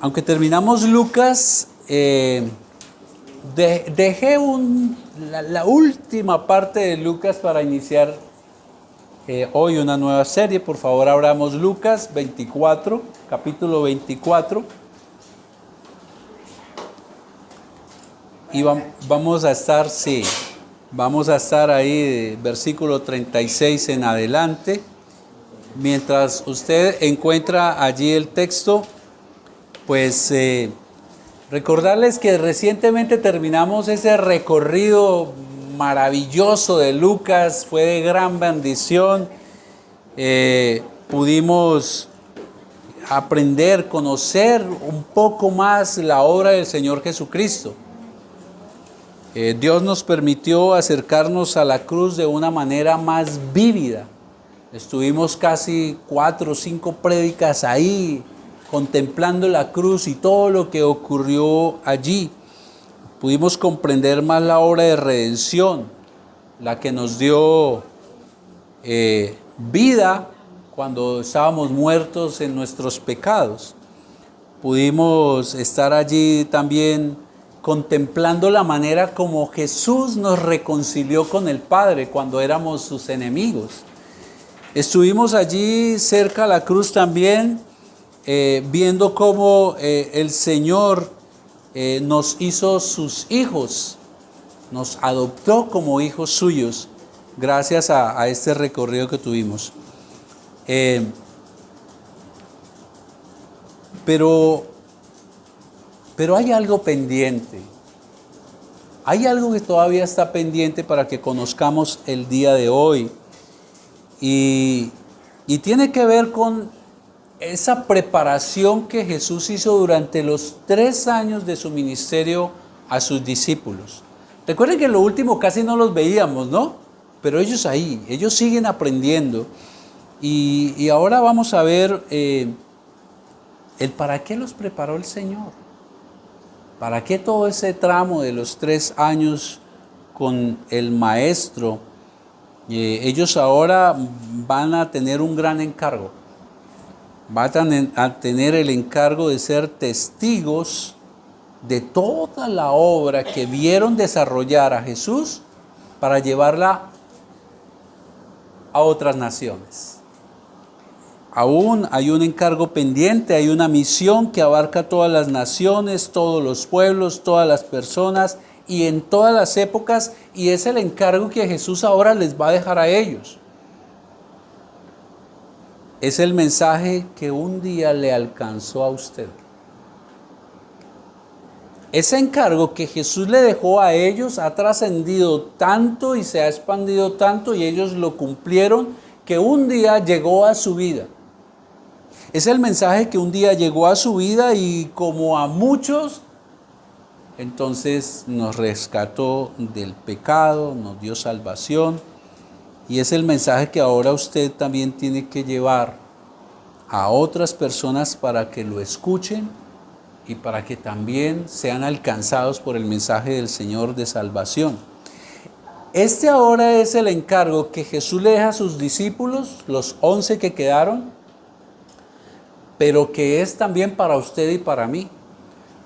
Aunque terminamos Lucas, dejé la última parte de Lucas para iniciar hoy una nueva serie. Por favor, abramos Lucas 24, capítulo 24. Y vamos a estar ahí, versículo 36 en adelante. Mientras usted encuentra allí el texto, pues recordarles que recientemente terminamos ese recorrido maravilloso de Lucas, fue de gran bendición. Pudimos aprender, conocer un poco más la obra del Señor Jesucristo. Dios nos permitió acercarnos a la cruz de una manera más vívida. Estuvimos casi 4 o 5 prédicas ahí, contemplando la cruz y todo lo que ocurrió allí. Pudimos comprender más la obra de redención, la que nos dio vida cuando estábamos muertos en nuestros pecados. Pudimos estar allí también contemplando la manera como Jesús nos reconcilió con el Padre cuando éramos sus enemigos. Estuvimos allí cerca a la cruz también, viendo cómo el Señor nos hizo sus hijos, nos adoptó como hijos suyos, gracias a este recorrido que tuvimos. Pero hay algo pendiente. Hay algo que todavía está pendiente para que conozcamos el día de hoy. Y tiene que ver con esa preparación que Jesús hizo durante los 3 años de su ministerio a sus discípulos. Recuerden que en lo último casi no los veíamos, ¿no? Pero ellos siguen aprendiendo. Y ahora vamos a ver el para qué los preparó el Señor. ¿Para qué todo ese tramo de los 3 años con el Maestro? Ellos ahora van a tener un gran encargo. Van a tener el encargo de ser testigos de toda la obra que vieron desarrollar a Jesús para llevarla a otras naciones. Aún hay un encargo pendiente, hay una misión que abarca todas las naciones, todos los pueblos, todas las personas y en todas las épocas, y es el encargo que Jesús ahora les va a dejar a ellos. Es el mensaje que un día le alcanzó a usted. Ese encargo que Jesús le dejó a ellos ha trascendido tanto y se ha expandido tanto, y ellos lo cumplieron, que un día llegó a su vida. Es el mensaje que un día llegó a su vida y como a muchos, entonces nos rescató del pecado, nos dio salvación. Y es el mensaje que ahora usted también tiene que llevar a otras personas para que lo escuchen y para que también sean alcanzados por el mensaje del Señor de salvación. Este ahora es el encargo que Jesús le deja a sus discípulos, los 11 que quedaron, pero que es también para usted y para mí,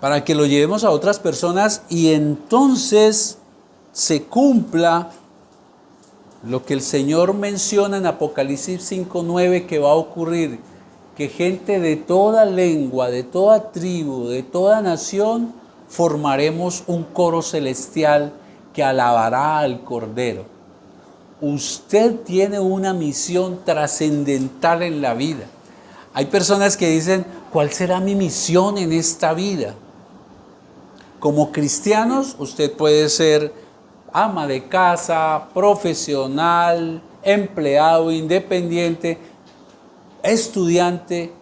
para que lo llevemos a otras personas y entonces se cumpla lo que el Señor menciona en Apocalipsis 5:9 que va a ocurrir, que gente de toda lengua, de toda tribu, de toda nación, formaremos un coro celestial que alabará al Cordero. Usted tiene una misión trascendental en la vida. Hay personas que dicen, ¿cuál será mi misión en esta vida? Como cristianos, usted puede ser ama de casa, profesional, empleado, independiente, estudiante,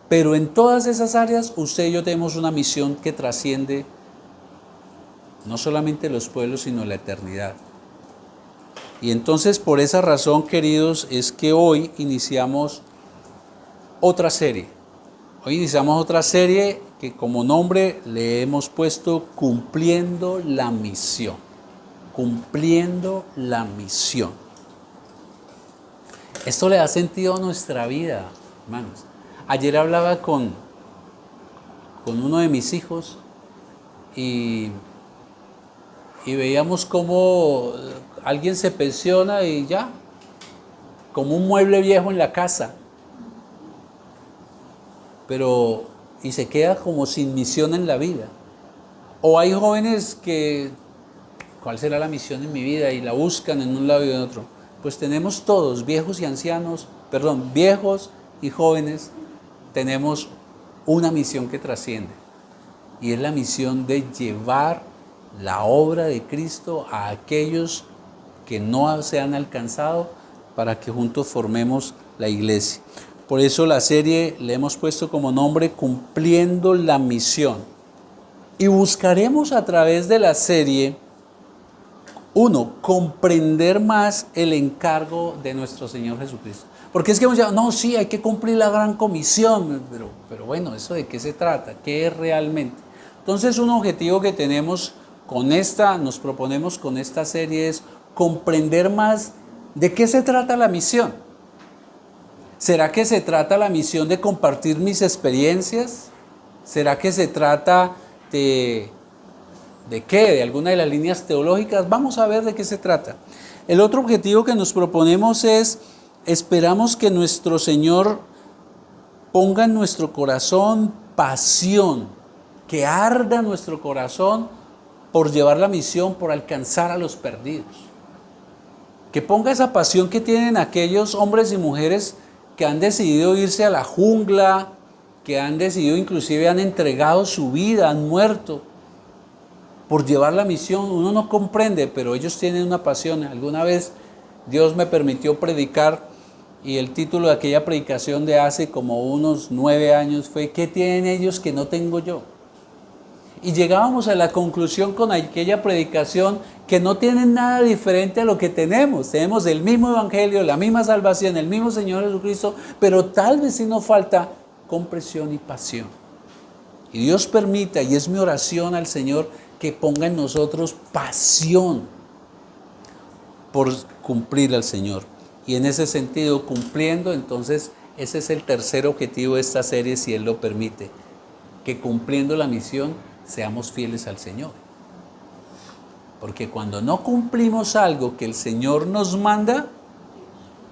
pero en todas esas áreas usted y yo tenemos una misión que trasciende no solamente los pueblos, sino la eternidad. Y entonces por esa razón, queridos, es que hoy iniciamos otra serie. Hoy iniciamos otra serie que como nombre le hemos puesto Cumpliendo la Misión. Cumpliendo la Misión. Esto le da sentido a nuestra vida, hermanos. Ayer hablaba con con uno de mis hijos y veíamos cómo alguien se pensiona y ya, como un mueble viejo en la casa, y se queda como sin misión en la vida. O hay jóvenes que, ¿cuál será la misión en mi vida? Y la buscan en un lado y en otro. Pues tenemos todos, viejos y jóvenes, tenemos una misión que trasciende. Y es la misión de llevar la obra de Cristo a aquellos que no se han alcanzado para que juntos formemos la iglesia. Por eso la serie le hemos puesto como nombre Cumpliendo la Misión. Y buscaremos a través de la serie, comprender más el encargo de nuestro Señor Jesucristo. Porque es que hemos dicho, no, sí, hay que cumplir la gran comisión, pero bueno, ¿eso de qué se trata? ¿Qué es realmente? Entonces, un objetivo que tenemos nos proponemos con esta serie es comprender más de qué se trata la misión. ¿Será que se trata la misión de compartir mis experiencias? ¿Será que se trata de qué? ¿De alguna de las líneas teológicas? Vamos a ver de qué se trata. El otro objetivo que nos proponemos es, esperamos que nuestro Señor ponga en nuestro corazón pasión, que arda nuestro corazón por llevar la misión, por alcanzar a los perdidos. Que ponga esa pasión que tienen aquellos hombres y mujeres que han decidido irse a la jungla, que han decidido, inclusive han entregado su vida, han muerto por llevar la misión. Uno no comprende, pero ellos tienen una pasión. Alguna vez Dios me permitió predicar y el título de aquella predicación de hace como unos 9 años fue ¿qué tienen ellos que no tengo yo? Y llegábamos a la conclusión con aquella predicación que no tienen nada diferente a lo que tenemos. Tenemos el mismo evangelio, la misma salvación, el mismo Señor Jesucristo, pero tal vez sí nos falta comprensión y pasión. Y Dios permita, y es mi oración al Señor, que ponga en nosotros pasión por cumplir al Señor. Y en ese sentido, cumpliendo, entonces ese es el tercer objetivo de esta serie, si Él lo permite, que cumpliendo la misión seamos fieles al Señor. Porque cuando no cumplimos algo que el Señor nos manda,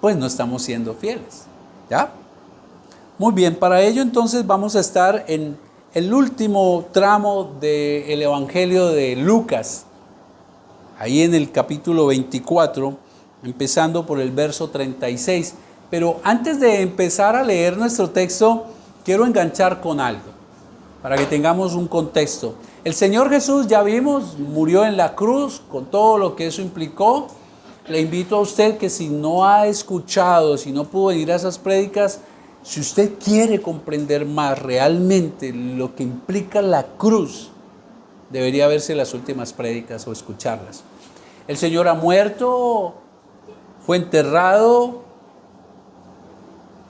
pues no estamos siendo fieles. ¿Ya? Muy bien, para ello entonces vamos a estar en el último tramo del Evangelio de Lucas, ahí en el capítulo 24, empezando por el verso 36. Pero antes de empezar a leer nuestro texto, quiero enganchar con algo, para que tengamos un contexto. El Señor Jesús, ya vimos, murió en la cruz, con todo lo que eso implicó. Le invito a usted que si no ha escuchado, si no pudo ir a esas prédicas, si usted quiere comprender más realmente lo que implica la cruz, debería verse las últimas prédicas o escucharlas. El Señor ha muerto, fue enterrado,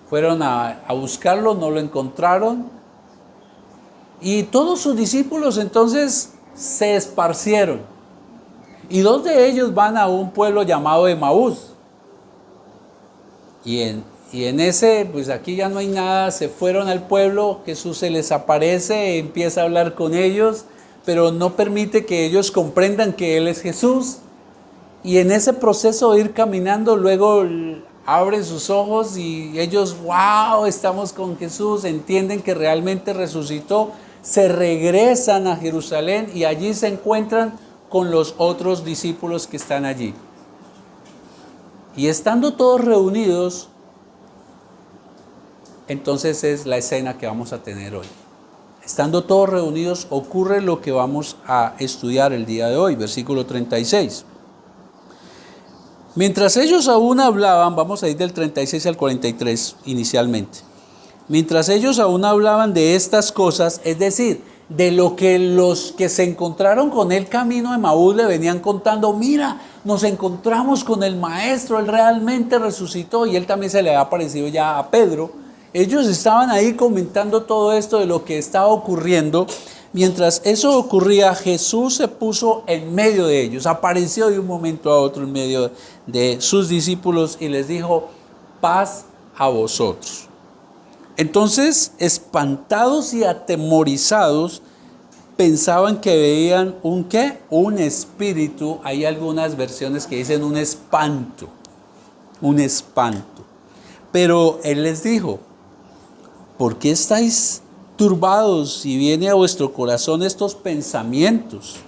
fueron a buscarlo, no lo encontraron. Y todos sus discípulos entonces se esparcieron. Y 2 de ellos van a un pueblo llamado Emaús. Y en ese, pues aquí ya no hay nada, se fueron al pueblo, Jesús se les aparece, empieza a hablar con ellos, pero no permite que ellos comprendan que Él es Jesús. Y en ese proceso de ir caminando, luego abren sus ojos y ellos, wow, estamos con Jesús, entienden que realmente resucitó, se regresan a Jerusalén y allí se encuentran con los otros discípulos que están allí. Y estando todos reunidos, entonces es la escena que vamos a tener hoy. Estando todos reunidos, ocurre lo que vamos a estudiar el día de hoy, versículo 36. Mientras ellos aún hablaban, vamos a ir del 36 al 43 inicialmente. Mientras ellos aún hablaban de estas cosas, es decir, de lo que los que se encontraron con él camino de Emaús le venían contando, mira, nos encontramos con el maestro, él realmente resucitó, y él también se le había aparecido ya a Pedro. Ellos estaban ahí comentando todo esto de lo que estaba ocurriendo. Mientras eso ocurría, Jesús se puso en medio de ellos, apareció de un momento a otro en medio de sus discípulos y les dijo, paz a vosotros. Entonces, espantados y atemorizados, pensaban que veían un ¿qué? Un espíritu. Hay algunas versiones que dicen un espanto. Un espanto. Pero él les dijo: ¿por qué estáis turbados si viene a vuestro corazón estos pensamientos?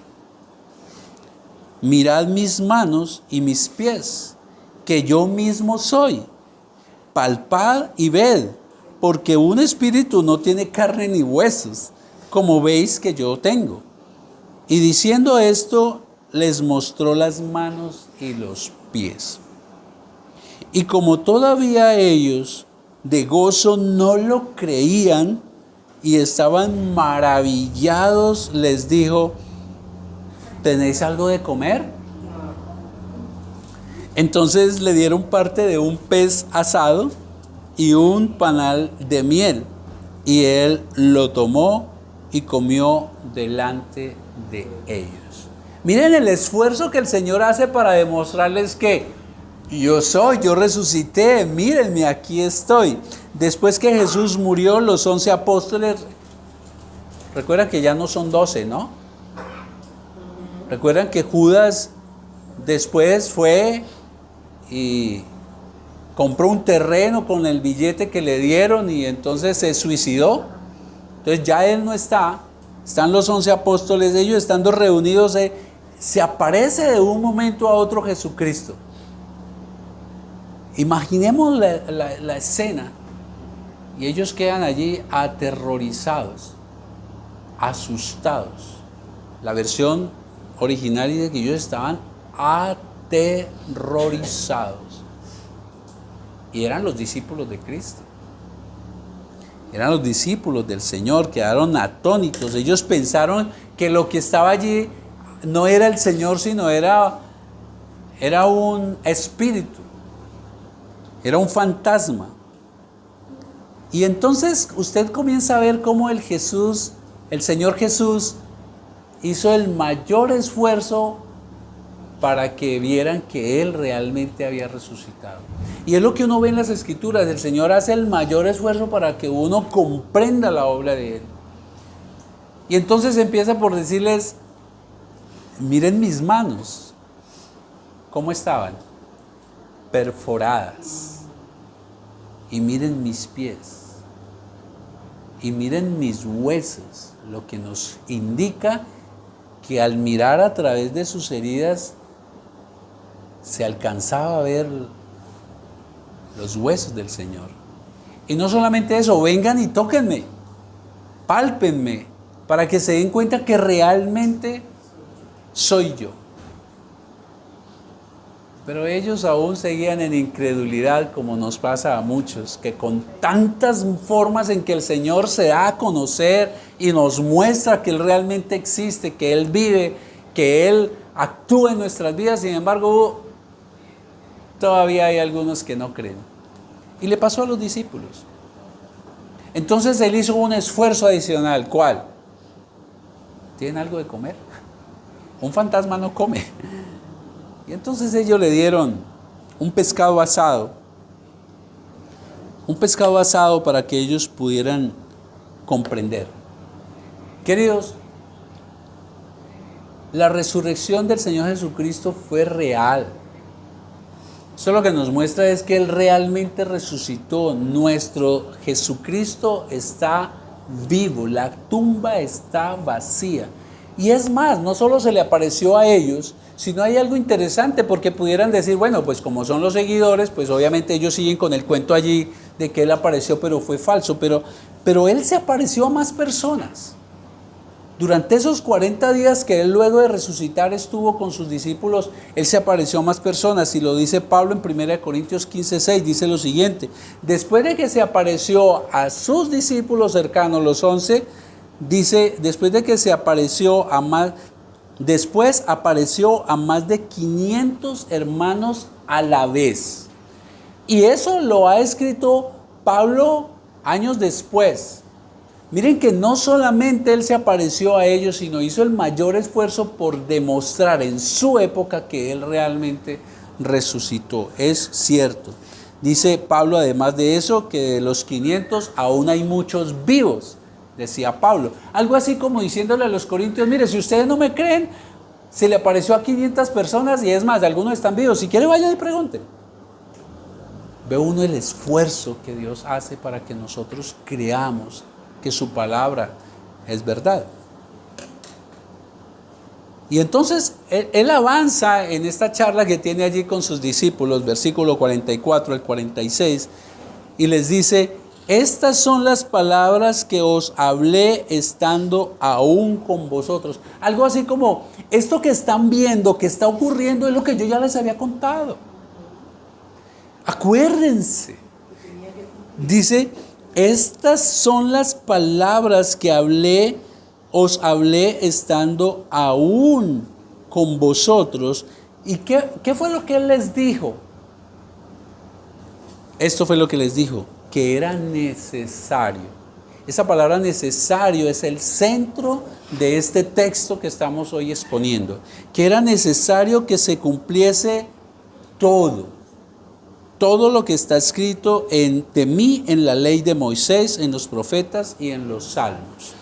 Mirad mis manos y mis pies, que yo mismo soy. Palpad y ved, porque un espíritu no tiene carne ni huesos, como veis que yo tengo. Y diciendo esto, les mostró las manos y los pies. Y como todavía ellos de gozo no lo creían y estaban maravillados, les dijo: ¿tenéis algo de comer? Entonces le dieron parte de un pez asado y un panal de miel, y él lo tomó y comió delante de ellos. Miren el esfuerzo que el Señor hace para demostrarles que yo resucité, mírenme, aquí estoy. Después que Jesús murió, los 11 apóstoles, recuerdan que ya no son 12, ¿no? Recuerdan que Judas después fue y compró un terreno con el billete que le dieron y entonces se suicidó. Entonces ya él no está, están los 11 apóstoles, ellos estando reunidos, se aparece de un momento a otro Jesucristo. Imaginemos la escena, y ellos quedan allí aterrorizados, asustados. La versión original dice que ellos estaban aterrorizados. Y eran los discípulos de Cristo. Eran los discípulos del Señor, quedaron atónitos. Ellos pensaron que lo que estaba allí no era el Señor, sino era un espíritu, era un fantasma. Y entonces usted comienza a ver cómo el Señor Jesús hizo el mayor esfuerzo para que vieran que Él realmente había resucitado. Y es lo que uno ve en las Escrituras: el Señor hace el mayor esfuerzo para que uno comprenda la obra de Él. Y entonces empieza por decirles: miren mis manos, ¿cómo estaban? Perforadas. Y miren mis pies. Y miren mis huesos, lo que nos indica que al mirar a través de sus heridas se alcanzaba a ver los huesos del Señor. Y no solamente eso, vengan y tóquenme, pálpenme, para que se den cuenta que realmente soy yo. Pero ellos aún seguían en incredulidad, como nos pasa a muchos, que con tantas formas en que el Señor se da a conocer y nos muestra que Él realmente existe, que Él vive, que Él actúa en nuestras vidas, sin embargo, todavía hay algunos que no creen. Y le pasó a los discípulos. Entonces Él hizo un esfuerzo adicional. ¿Cuál? ¿Tienen algo de comer? Un fantasma no come. Y entonces ellos le dieron un pescado asado. Un pescado asado para que ellos pudieran comprender. Queridos, la resurrección del Señor Jesucristo fue real. Eso lo que nos muestra es que Él realmente resucitó. Nuestro Jesucristo está vivo, la tumba está vacía. Y es más, no solo se le apareció a ellos, sino hay algo interesante, porque pudieran decir, bueno, pues como son los seguidores, pues obviamente ellos siguen con el cuento allí de que Él apareció, pero fue falso. Pero Él se apareció a más personas. Durante esos 40 días que Él luego de resucitar estuvo con sus discípulos, Él se apareció a más personas, y lo dice Pablo en 1 Corintios 15:6, dice lo siguiente: después de que se apareció a sus discípulos cercanos, los 11, dice, después apareció a más de 500 hermanos a la vez. Y eso lo ha escrito Pablo años después. Miren que no solamente Él se apareció a ellos, sino hizo el mayor esfuerzo por demostrar en su época que Él realmente resucitó. Es cierto. Dice Pablo, además de eso, que de los 500 aún hay muchos vivos, decía Pablo. Algo así como diciéndole a los corintios, mire, si ustedes no me creen, se le apareció a 500 personas y es más, algunos están vivos. Si quiere, vayan y pregunten. Ve uno el esfuerzo que Dios hace para que nosotros creamos que su palabra es verdad. Y entonces él avanza en esta charla que tiene allí con sus discípulos, versículo 44 al 46, y les dice, estas son las palabras que os hablé estando aún con vosotros. Algo así como, esto que están viendo, que está ocurriendo, es lo que yo ya les había contado. Acuérdense. Dice, estas son las palabras que os hablé estando aún con vosotros. ¿Y qué fue lo que él les dijo? Esto fue lo que les dijo, que era necesario. Esa palabra necesario es el centro de este texto que estamos hoy exponiendo. Que era necesario que se cumpliese todo lo que está escrito de mí en la ley de Moisés, en los profetas y en los salmos.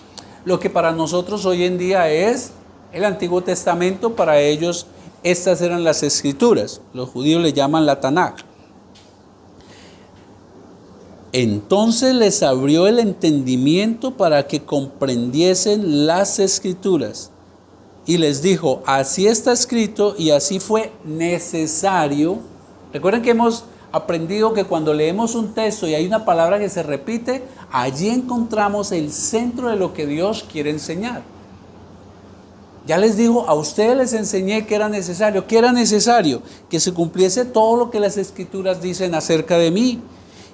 Lo que para nosotros hoy en día es el Antiguo Testamento, para ellos estas eran las escrituras. Los judíos le llaman la Tanaj. Entonces les abrió el entendimiento para que comprendiesen las escrituras. Y les dijo, así está escrito y así fue necesario. Recuerden que hemos aprendido que cuando leemos un texto y hay una palabra que se repite, allí encontramos el centro de lo que Dios quiere enseñar. Ya les digo, a ustedes les enseñé que era necesario. ¿Qué era necesario? Que se cumpliese todo lo que las escrituras dicen acerca de mí.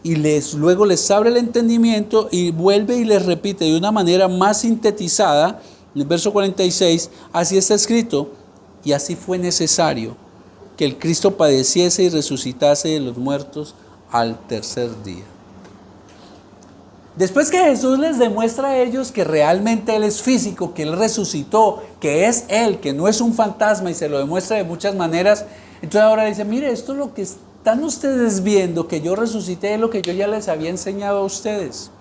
Y luego les abre el entendimiento y vuelve y les repite de una manera más sintetizada, en el verso 46, así está escrito, y así fue necesario que el Cristo padeciese y resucitase de los muertos al tercer día. Después que Jesús les demuestra a ellos que realmente Él es físico, que Él resucitó, que es Él, que no es un fantasma, y se lo demuestra de muchas maneras, entonces ahora dice, mire, esto es lo que están ustedes viendo, que yo resucité, es lo que yo ya les había enseñado a ustedes.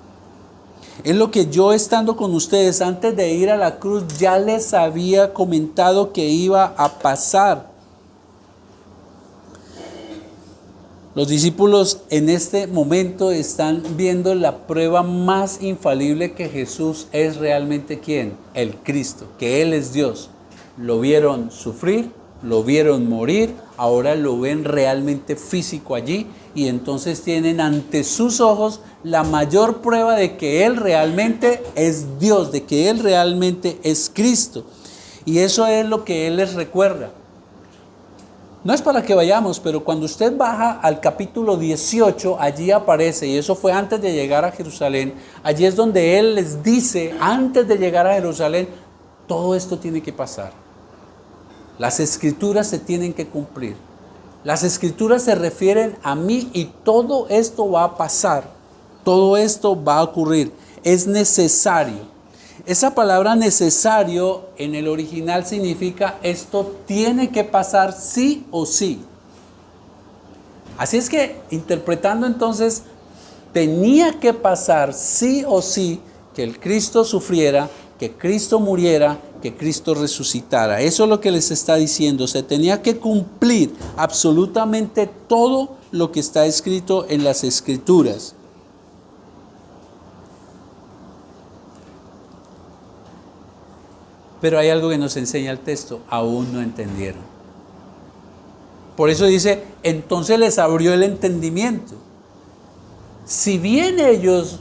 Es lo que yo, estando con ustedes antes de ir a la cruz, ya les había comentado que iba a pasar. Los discípulos en este momento están viendo la prueba más infalible que Jesús es realmente ¿quién? El Cristo, que Él es Dios. Lo vieron sufrir, lo vieron morir, ahora lo ven realmente físico allí y entonces tienen ante sus ojos la mayor prueba de que Él realmente es Dios, de que Él realmente es Cristo. Y eso es lo que Él les recuerda. No es para que vayamos, pero cuando usted baja al capítulo 18, allí aparece, y eso fue antes de llegar a Jerusalén, allí es donde Él les dice, antes de llegar a Jerusalén, todo esto tiene que pasar. Las escrituras se tienen que cumplir. Las escrituras se refieren a mí y todo esto va a pasar, todo esto va a ocurrir, es necesario. Esa palabra necesario en el original significa esto tiene que pasar sí o sí. Así es que interpretando entonces, tenía que pasar sí o sí que el Cristo sufriera, que Cristo muriera, que Cristo resucitara. Eso es lo que les está diciendo. Se tenía que cumplir absolutamente todo lo que está escrito en las Escrituras. Pero hay algo que nos enseña el texto, aún no entendieron. Por eso dice, entonces les abrió el entendimiento. Si bien ellos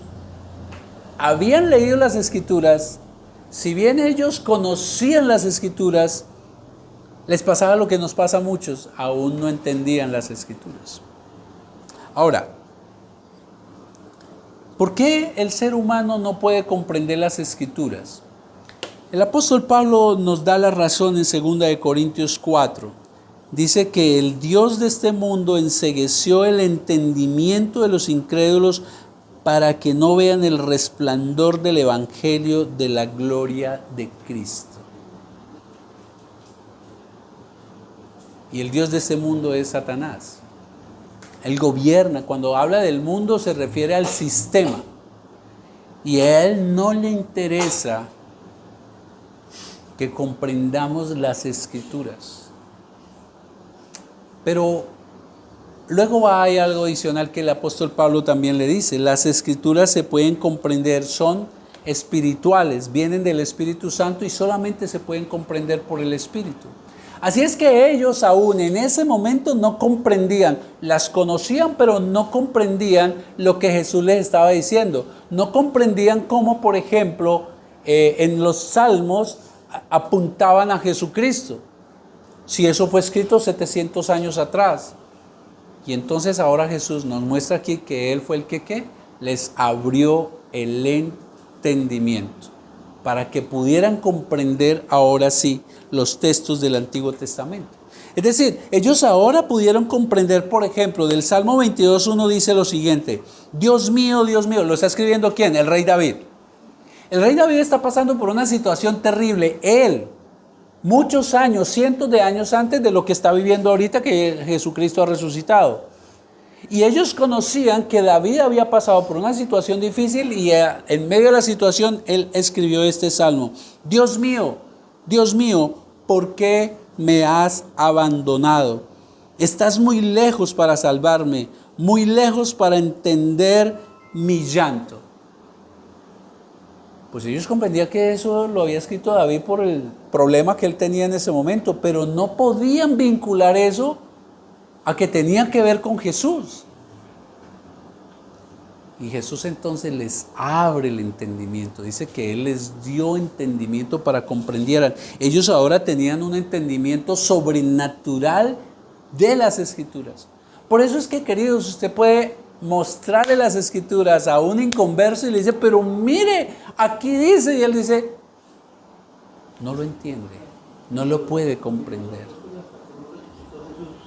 habían leído las Escrituras, si bien ellos conocían las Escrituras, les pasaba lo que nos pasa a muchos, aún no entendían las Escrituras. Ahora, ¿por qué el ser humano no puede comprender las Escrituras? El apóstol Pablo nos da la razón en 2 Corintios 4. Dice que el Dios de este mundo encegueció el entendimiento de los incrédulos para que no vean el resplandor del evangelio de la gloria de Cristo. Y el Dios de este mundo es Satanás. Él gobierna. Cuando habla del mundo se refiere al sistema. Y a Él no le interesa que comprendamos las Escrituras. Pero luego hay algo adicional que el apóstol Pablo también le dice. Las Escrituras se pueden comprender, son espirituales, vienen del Espíritu Santo y solamente se pueden comprender por el Espíritu. Así es que ellos aún en ese momento no comprendían, las conocían pero no comprendían lo que Jesús les estaba diciendo. No comprendían cómo, por ejemplo, en los Salmos apuntaban a Jesucristo. Si eso fue escrito 700 años atrás. Y entonces ahora Jesús nos muestra aquí que Él fue el que les abrió el entendimiento para que pudieran comprender ahora sí los textos del Antiguo Testamento. Es decir, ellos ahora pudieron comprender, por ejemplo, del Salmo 22:1 dice lo siguiente: Dios mío, ¿lo está escribiendo quién? El rey David. El rey David está pasando por una situación terrible. Él, muchos años, cientos de años antes de lo que está viviendo ahorita que Jesucristo ha resucitado. Y ellos conocían que David había pasado por una situación difícil y en medio de la situación él escribió este salmo: Dios mío, ¿por qué me has abandonado? Estás muy lejos para salvarme, muy lejos para entender mi llanto. Pues ellos comprendían que eso lo había escrito David por el problema que él tenía en ese momento, pero no podían vincular eso a que tenía que ver con Jesús. Y Jesús entonces les abre el entendimiento. Dice que Él les dio entendimiento para comprendieran. Ellos ahora tenían un entendimiento sobrenatural de las Escrituras. Por eso es que, queridos, usted puede mostrarle las Escrituras a un inconverso y le dice: pero mire, aquí dice, y él dice, no lo entiende, no lo puede comprender.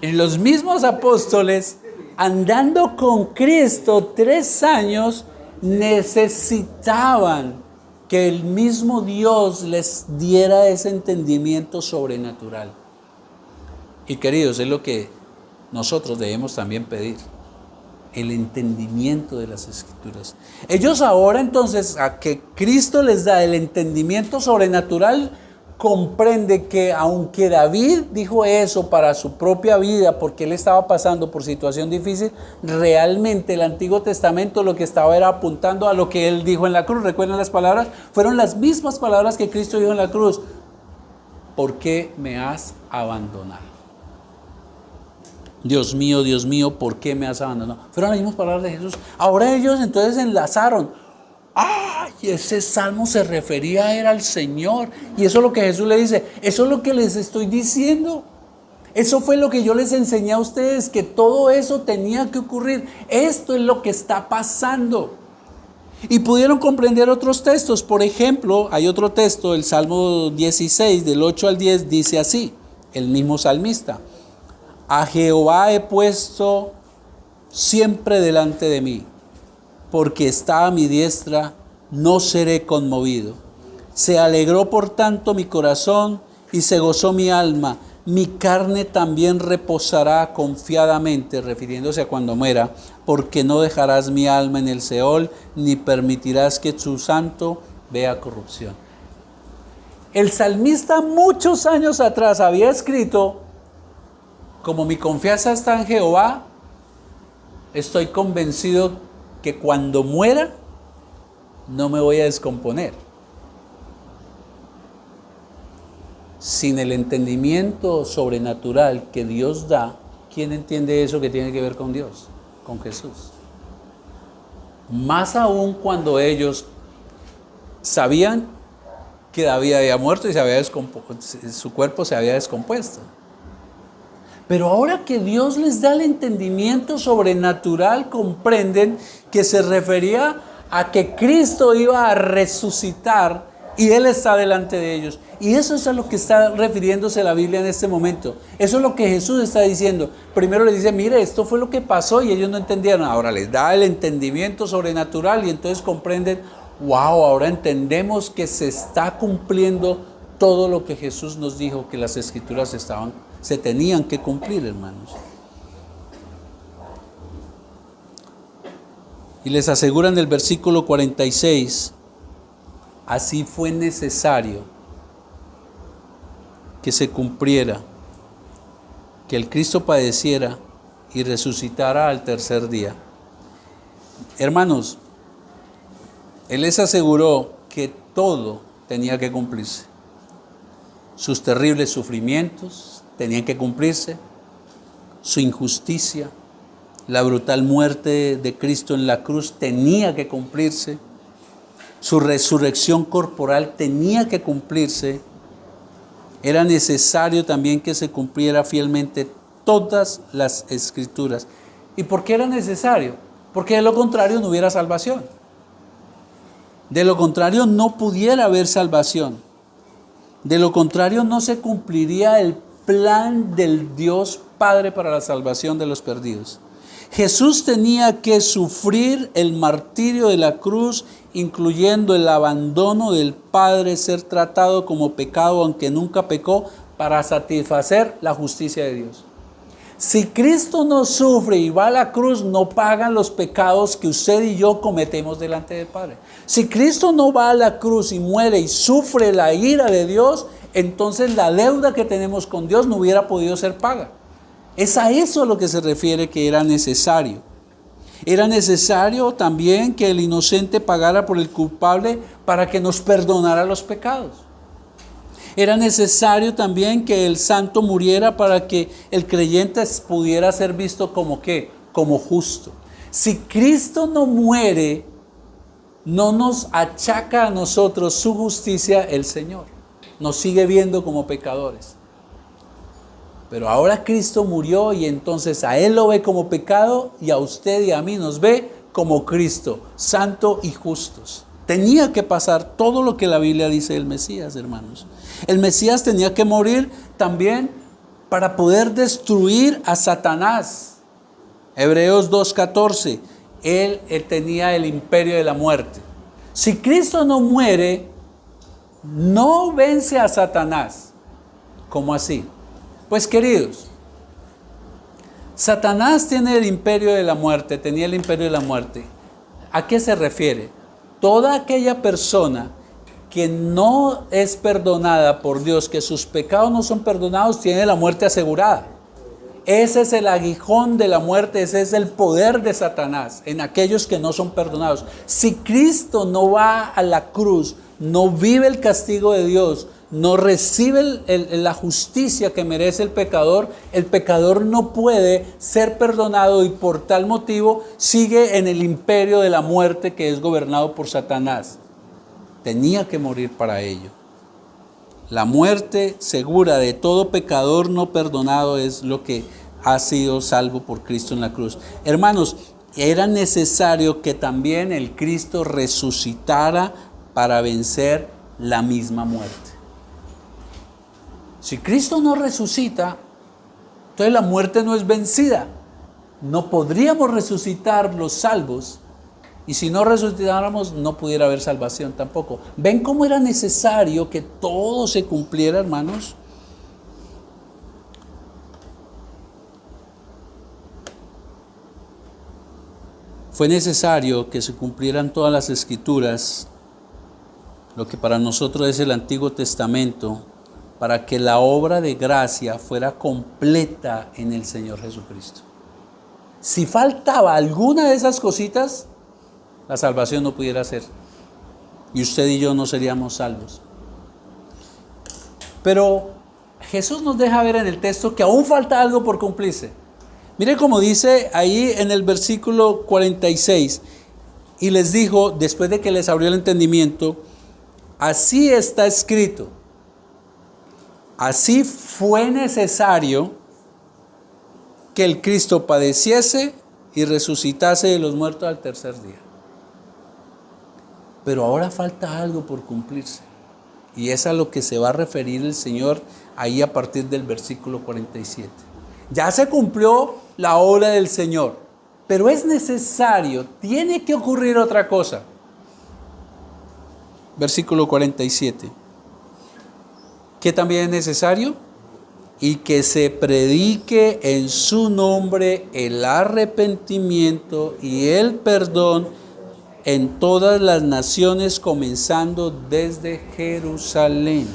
Y los mismos apóstoles, andando con Cristo 3 años, necesitaban que el mismo Dios les diera ese entendimiento sobrenatural. Y queridos, es lo que nosotros debemos también pedir: el entendimiento de las Escrituras. Ellos ahora entonces, a que Cristo les da el entendimiento sobrenatural, comprende que aunque David dijo eso para su propia vida porque él estaba pasando por situación difícil, realmente el Antiguo Testamento lo que estaba era apuntando a lo que él dijo en la cruz. ¿Recuerdan las palabras? Fueron las mismas palabras que Cristo dijo en la cruz: ¿por qué me has abandonado? Dios mío, ¿por qué me has abandonado? Fueron las mismas palabras de Jesús. Ahora ellos entonces enlazaron: ¡ay! Ese salmo se refería era al Señor. Y eso es lo que Jesús le dice: eso es lo que les estoy diciendo. Eso fue lo que yo les enseñé a ustedes, que todo eso tenía que ocurrir. Esto es lo que está pasando. Y pudieron comprender otros textos. Por ejemplo, hay otro texto, el Salmo 16, del 8 al 10, dice así, el mismo salmista: a Jehová he puesto siempre delante de mí, porque está a mi diestra, no seré conmovido. Se alegró por tanto mi corazón y se gozó mi alma. Mi carne también reposará confiadamente, refiriéndose a cuando muera, porque no dejarás mi alma en el Seol, ni permitirás que tu santo vea corrupción. El salmista muchos años atrás había escrito: como mi confianza está en Jehová, estoy convencido que cuando muera no me voy a descomponer. Sin el entendimiento sobrenatural que Dios da, ¿quién entiende eso que tiene que ver con Dios? Con Jesús. Más aún cuando ellos sabían que David había muerto y su cuerpo se había descompuesto. Pero ahora que Dios les da el entendimiento sobrenatural, comprenden que se refería a que Cristo iba a resucitar y Él está delante de ellos. Y eso es a lo que está refiriéndose la Biblia en este momento. Eso es lo que Jesús está diciendo. Primero les dice: mire, esto fue lo que pasó, y ellos no entendieron. Ahora les da el entendimiento sobrenatural y entonces comprenden: wow, ahora entendemos que se está cumpliendo todo lo que Jesús nos dijo que las Escrituras se tenían que cumplir, hermanos. Y les asegura en el versículo 46, así fue necesario que se cumpliera, que el Cristo padeciera y resucitara al tercer día. Hermanos, Él les aseguró que todo tenía que cumplirse. Sus terribles sufrimientos tenían que cumplirse, su injusticia, la brutal muerte de Cristo en la cruz tenía que cumplirse, su resurrección corporal tenía que cumplirse. Era necesario también que se cumpliera fielmente todas las Escrituras. ¿Y por qué era necesario? Porque de lo contrario no hubiera salvación. De lo contrario no pudiera haber salvación. De lo contrario no se cumpliría el plan del Dios Padre para la salvación de los perdidos. Jesús tenía que sufrir el martirio de la cruz, incluyendo el abandono del Padre, ser tratado como pecado aunque nunca pecó, para satisfacer la justicia de Dios. Si Cristo no sufre y va a la cruz, no pagan los pecados que usted y yo cometemos delante del Padre. Si Cristo no va a la cruz y muere y sufre la ira de Dios, entonces la deuda que tenemos con Dios no hubiera podido ser paga. Es a eso a lo que se refiere que era necesario. Era necesario también que el inocente pagara por el culpable para que nos perdonara los pecados. Era necesario también que el santo muriera para que el creyente pudiera ser visto como ¿qué? Como justo. Si Cristo no muere, no nos achaca a nosotros su justicia el Señor. Nos sigue viendo como pecadores. Pero ahora Cristo murió y entonces a Él lo ve como pecado y a usted y a mí nos ve como Cristo, santo y justos. Tenía que pasar todo lo que la Biblia dice del Mesías, hermanos. El Mesías tenía que morir también para poder destruir a Satanás. Hebreos 2:14, él tenía el imperio de la muerte. Si Cristo no muere, no vence a Satanás. ¿Cómo así? Pues queridos, Satanás tiene el imperio de la muerte, tenía el imperio de la muerte. ¿A qué se refiere? Toda aquella persona que no es perdonada por Dios, que sus pecados no son perdonados, tiene la muerte asegurada. Ese es el aguijón de la muerte, ese es el poder de Satanás en aquellos que no son perdonados. Si Cristo no va a la cruz, no vive el castigo de Dios, no recibe la justicia que merece el pecador no puede ser perdonado y por tal motivo sigue en el imperio de la muerte que es gobernado por Satanás. Tenía que morir para ello. La muerte segura de todo pecador no perdonado es lo que ha sido salvo por Cristo en la cruz. Hermanos, era necesario que también el Cristo resucitara para vencer la misma muerte. Si Cristo no resucita, entonces la muerte no es vencida. No podríamos resucitar los salvos. Y si no resucitáramos, no pudiera haber salvación tampoco. ¿Ven cómo era necesario que todo se cumpliera, hermanos? Fue necesario que se cumplieran todas las Escrituras, lo que para nosotros es el Antiguo Testamento, para que la obra de gracia fuera completa en el Señor Jesucristo. Si faltaba alguna de esas cositas, la salvación no pudiera ser. Y usted y yo no seríamos salvos. Pero Jesús nos deja ver en el texto que aún falta algo por cumplirse. Mire cómo dice ahí en el versículo 46. Y les dijo, después de que les abrió el entendimiento, así está escrito. Así fue necesario que el Cristo padeciese y resucitase de los muertos al tercer día. Pero ahora falta algo por cumplirse. Y es a lo que se va a referir el Señor ahí a partir del versículo 47. Ya se cumplió la obra del Señor, pero es necesario, tiene que ocurrir otra cosa. Versículo 47. ¿Qué también es necesario? y que se predique en su nombre el arrepentimiento y el perdón en todas las naciones, comenzando desde Jerusalén.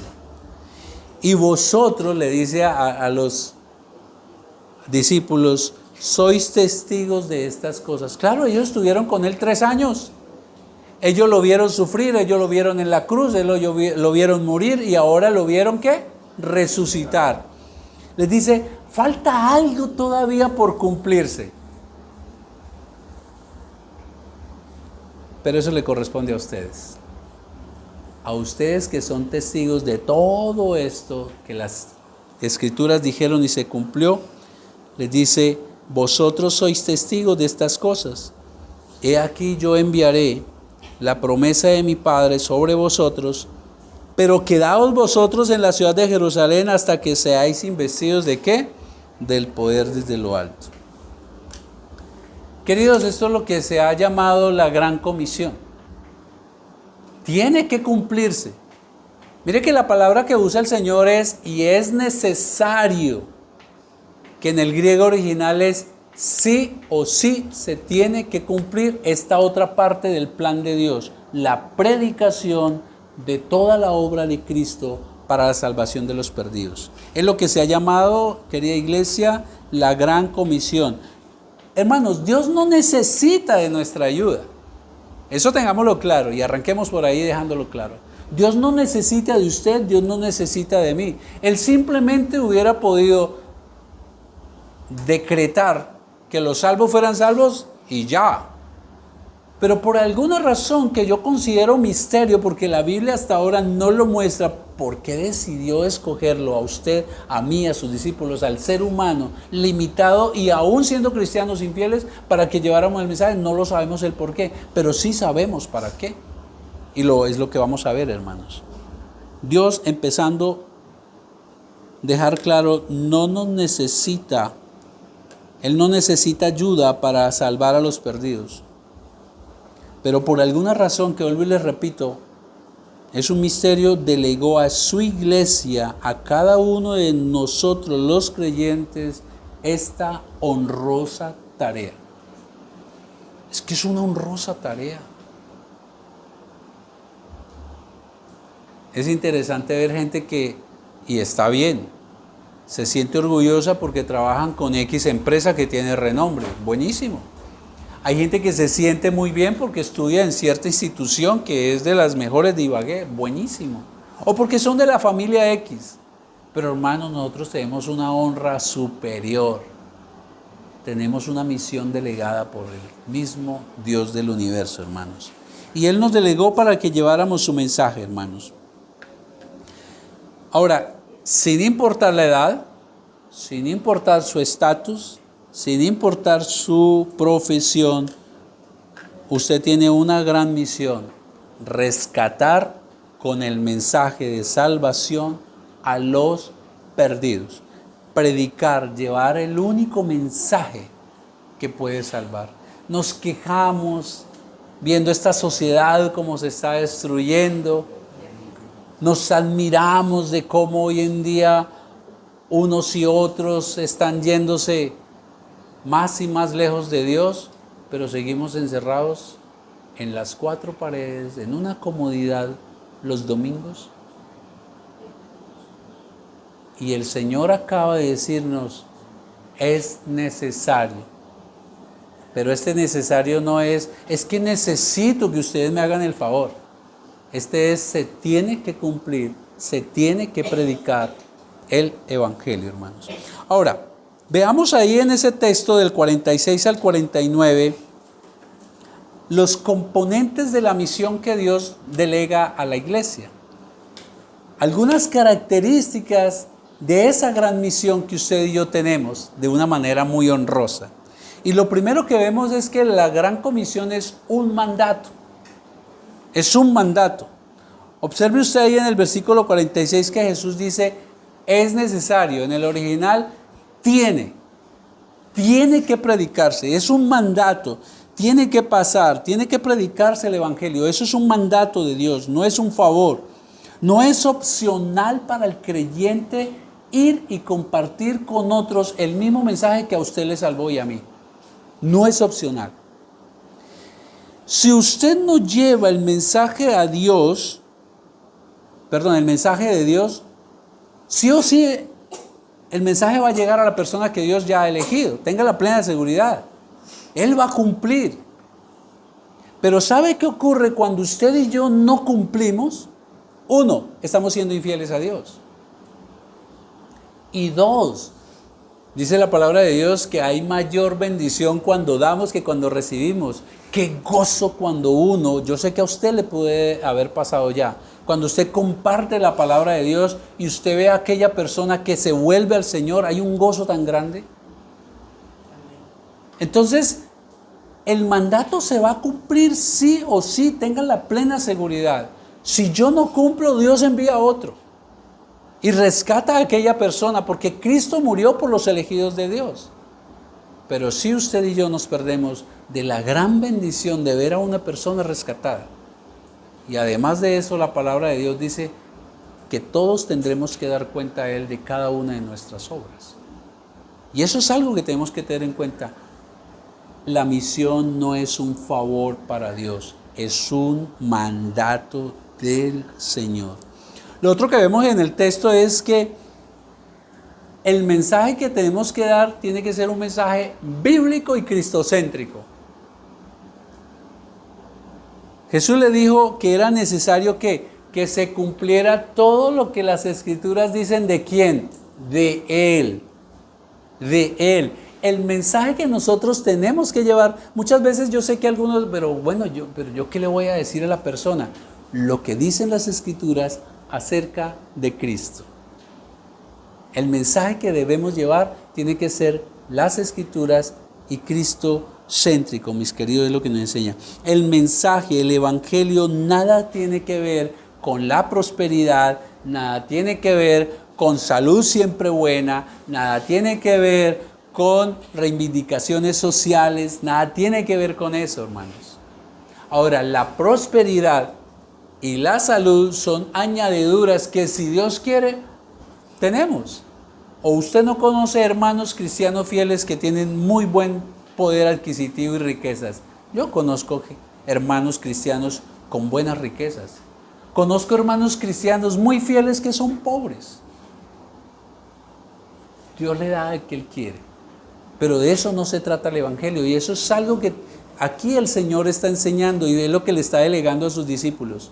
Y vosotros, le dice a los discípulos, sois testigos de estas cosas. Claro, ellos estuvieron con él 3 años. Ellos lo vieron sufrir, ellos lo vieron en la cruz, ellos lo vieron morir y ahora lo vieron ¿qué? Resucitar. Les dice, falta algo todavía por cumplirse. Pero eso le corresponde a ustedes. A ustedes que son testigos de todo esto que las Escrituras dijeron y se cumplió, les dice, vosotros sois testigos de estas cosas. He aquí yo enviaré la promesa de mi Padre sobre vosotros, pero quedaos vosotros en la ciudad de Jerusalén hasta que seáis investidos ¿de qué? Del poder desde lo alto. Queridos, esto es lo que se ha llamado la Gran Comisión. Tiene que cumplirse. Mire que la palabra que usa el Señor es, y es necesario, que en el griego original es sí o sí se tiene que cumplir esta otra parte del plan de Dios, la predicación de toda la obra de Cristo para la salvación de los perdidos. Es lo que se ha llamado, querida iglesia, la Gran Comisión. Hermanos, Dios no necesita de nuestra ayuda. Eso tengámoslo claro y arranquemos por ahí dejándolo claro. Dios no necesita de usted, Dios no necesita de mí. Él simplemente hubiera podido decretar que los salvos fueran salvos y ya. Pero por alguna razón que yo considero misterio, porque la Biblia hasta ahora no lo muestra, ¿por qué decidió escogerlo a usted, a mí, a sus discípulos, al ser humano limitado y aún siendo cristianos infieles para que lleváramos el mensaje? No lo sabemos el por qué, pero sí sabemos para qué. Y es lo que vamos a ver, hermanos. Dios, empezando a dejar claro, no nos necesita. Él no necesita ayuda para salvar a los perdidos. Pero por alguna razón, que vuelvo y les repito, es un misterio, delegó a su iglesia, a cada uno de nosotros los creyentes, esta honrosa tarea. Es que es una honrosa tarea. Es interesante ver gente que, y está bien, se siente orgullosa porque trabajan con X empresa que tiene renombre. Buenísimo. Hay gente que se siente muy bien porque estudia en cierta institución que es de las mejores de Ibagué. Buenísimo. O porque son de la familia X. Pero hermanos, nosotros tenemos una honra superior. Tenemos una misión delegada por el mismo Dios del universo, hermanos. Y Él nos delegó para que lleváramos su mensaje, hermanos. Ahora, sin importar la edad, sin importar su estatus, sin importar su profesión, usted tiene una gran misión: rescatar con el mensaje de salvación a los perdidos. Predicar, llevar el único mensaje que puede salvar. Nos quejamos viendo esta sociedad cómo se está destruyendo. Nos admiramos de cómo hoy en día unos y otros están yéndose más y más lejos de Dios, pero seguimos encerrados en las 4 paredes, en una comodidad los domingos. Y el Señor acaba de decirnos, es necesario. Pero este necesario no es que necesito que ustedes me hagan el favor. Se tiene que cumplir, se tiene que predicar el Evangelio, hermanos. Ahora, veamos ahí en ese texto del 46 al 49 los componentes de la misión que Dios delega a la iglesia. Algunas características de esa gran misión que usted y yo tenemos de una manera muy honrosa. Y lo primero que vemos es que la gran comisión es un mandato. Es un mandato. Observe usted ahí en el versículo 46 que Jesús dice, es necesario. En el original, tiene que predicarse. Es un mandato. Tiene que pasar, tiene que predicarse el Evangelio. Eso es un mandato de Dios, no es un favor. No es opcional para el creyente ir y compartir con otros el mismo mensaje que a usted le salvó y a mí. No es opcional. Si usted no lleva el mensaje a Dios, el mensaje de Dios, sí o sí, el mensaje va a llegar a la persona que Dios ya ha elegido. Tenga la plena seguridad. Él va a cumplir. Pero ¿sabe qué ocurre cuando usted y yo no cumplimos? Uno, estamos siendo infieles a Dios. Y dos, dice la palabra de Dios que hay mayor bendición cuando damos que cuando recibimos. Qué gozo cuando uno, yo sé que a usted le puede haber pasado ya, cuando usted comparte la palabra de Dios y usted ve a aquella persona que se vuelve al Señor, hay un gozo tan grande. Entonces, el mandato se va a cumplir sí o sí, tengan la plena seguridad. Si yo no cumplo, Dios envía a otro y rescata a aquella persona, porque Cristo murió por los elegidos de Dios. Pero si usted y yo nos perdemos de la gran bendición de ver a una persona rescatada, y además de eso la palabra de Dios dice que todos tendremos que dar cuenta a Él de cada una de nuestras obras. Y eso es algo que tenemos que tener en cuenta. La misión no es un favor para Dios, es un mandato del Señor. Lo otro que vemos en el texto es que el mensaje que tenemos que dar tiene que ser un mensaje bíblico y cristocéntrico. Jesús le dijo que era necesario que se cumpliera todo lo que las Escrituras dicen. ¿De quién? De Él. De Él. El mensaje que nosotros tenemos que llevar, muchas veces yo sé que algunos, pero yo ¿qué le voy a decir a la persona? Lo que dicen las Escrituras acerca de Cristo. El mensaje que debemos llevar tiene que ser las Escrituras y Cristo céntrico, mis queridos, es lo que nos enseña. El mensaje, el evangelio, nada tiene que ver con la prosperidad, nada tiene que ver con salud siempre buena, nada tiene que ver con reivindicaciones sociales, nada tiene que ver con eso, hermanos. Ahora, la prosperidad y la salud son añadiduras que, si Dios quiere, tenemos. O usted no conoce hermanos cristianos fieles que tienen muy buen poder adquisitivo y riquezas. Yo conozco hermanos cristianos con buenas riquezas. Conozco hermanos cristianos muy fieles que son pobres. Dios le da al que Él quiere. Pero de eso no se trata el evangelio. Y eso es algo que aquí el Señor está enseñando y es lo que le está delegando a sus discípulos.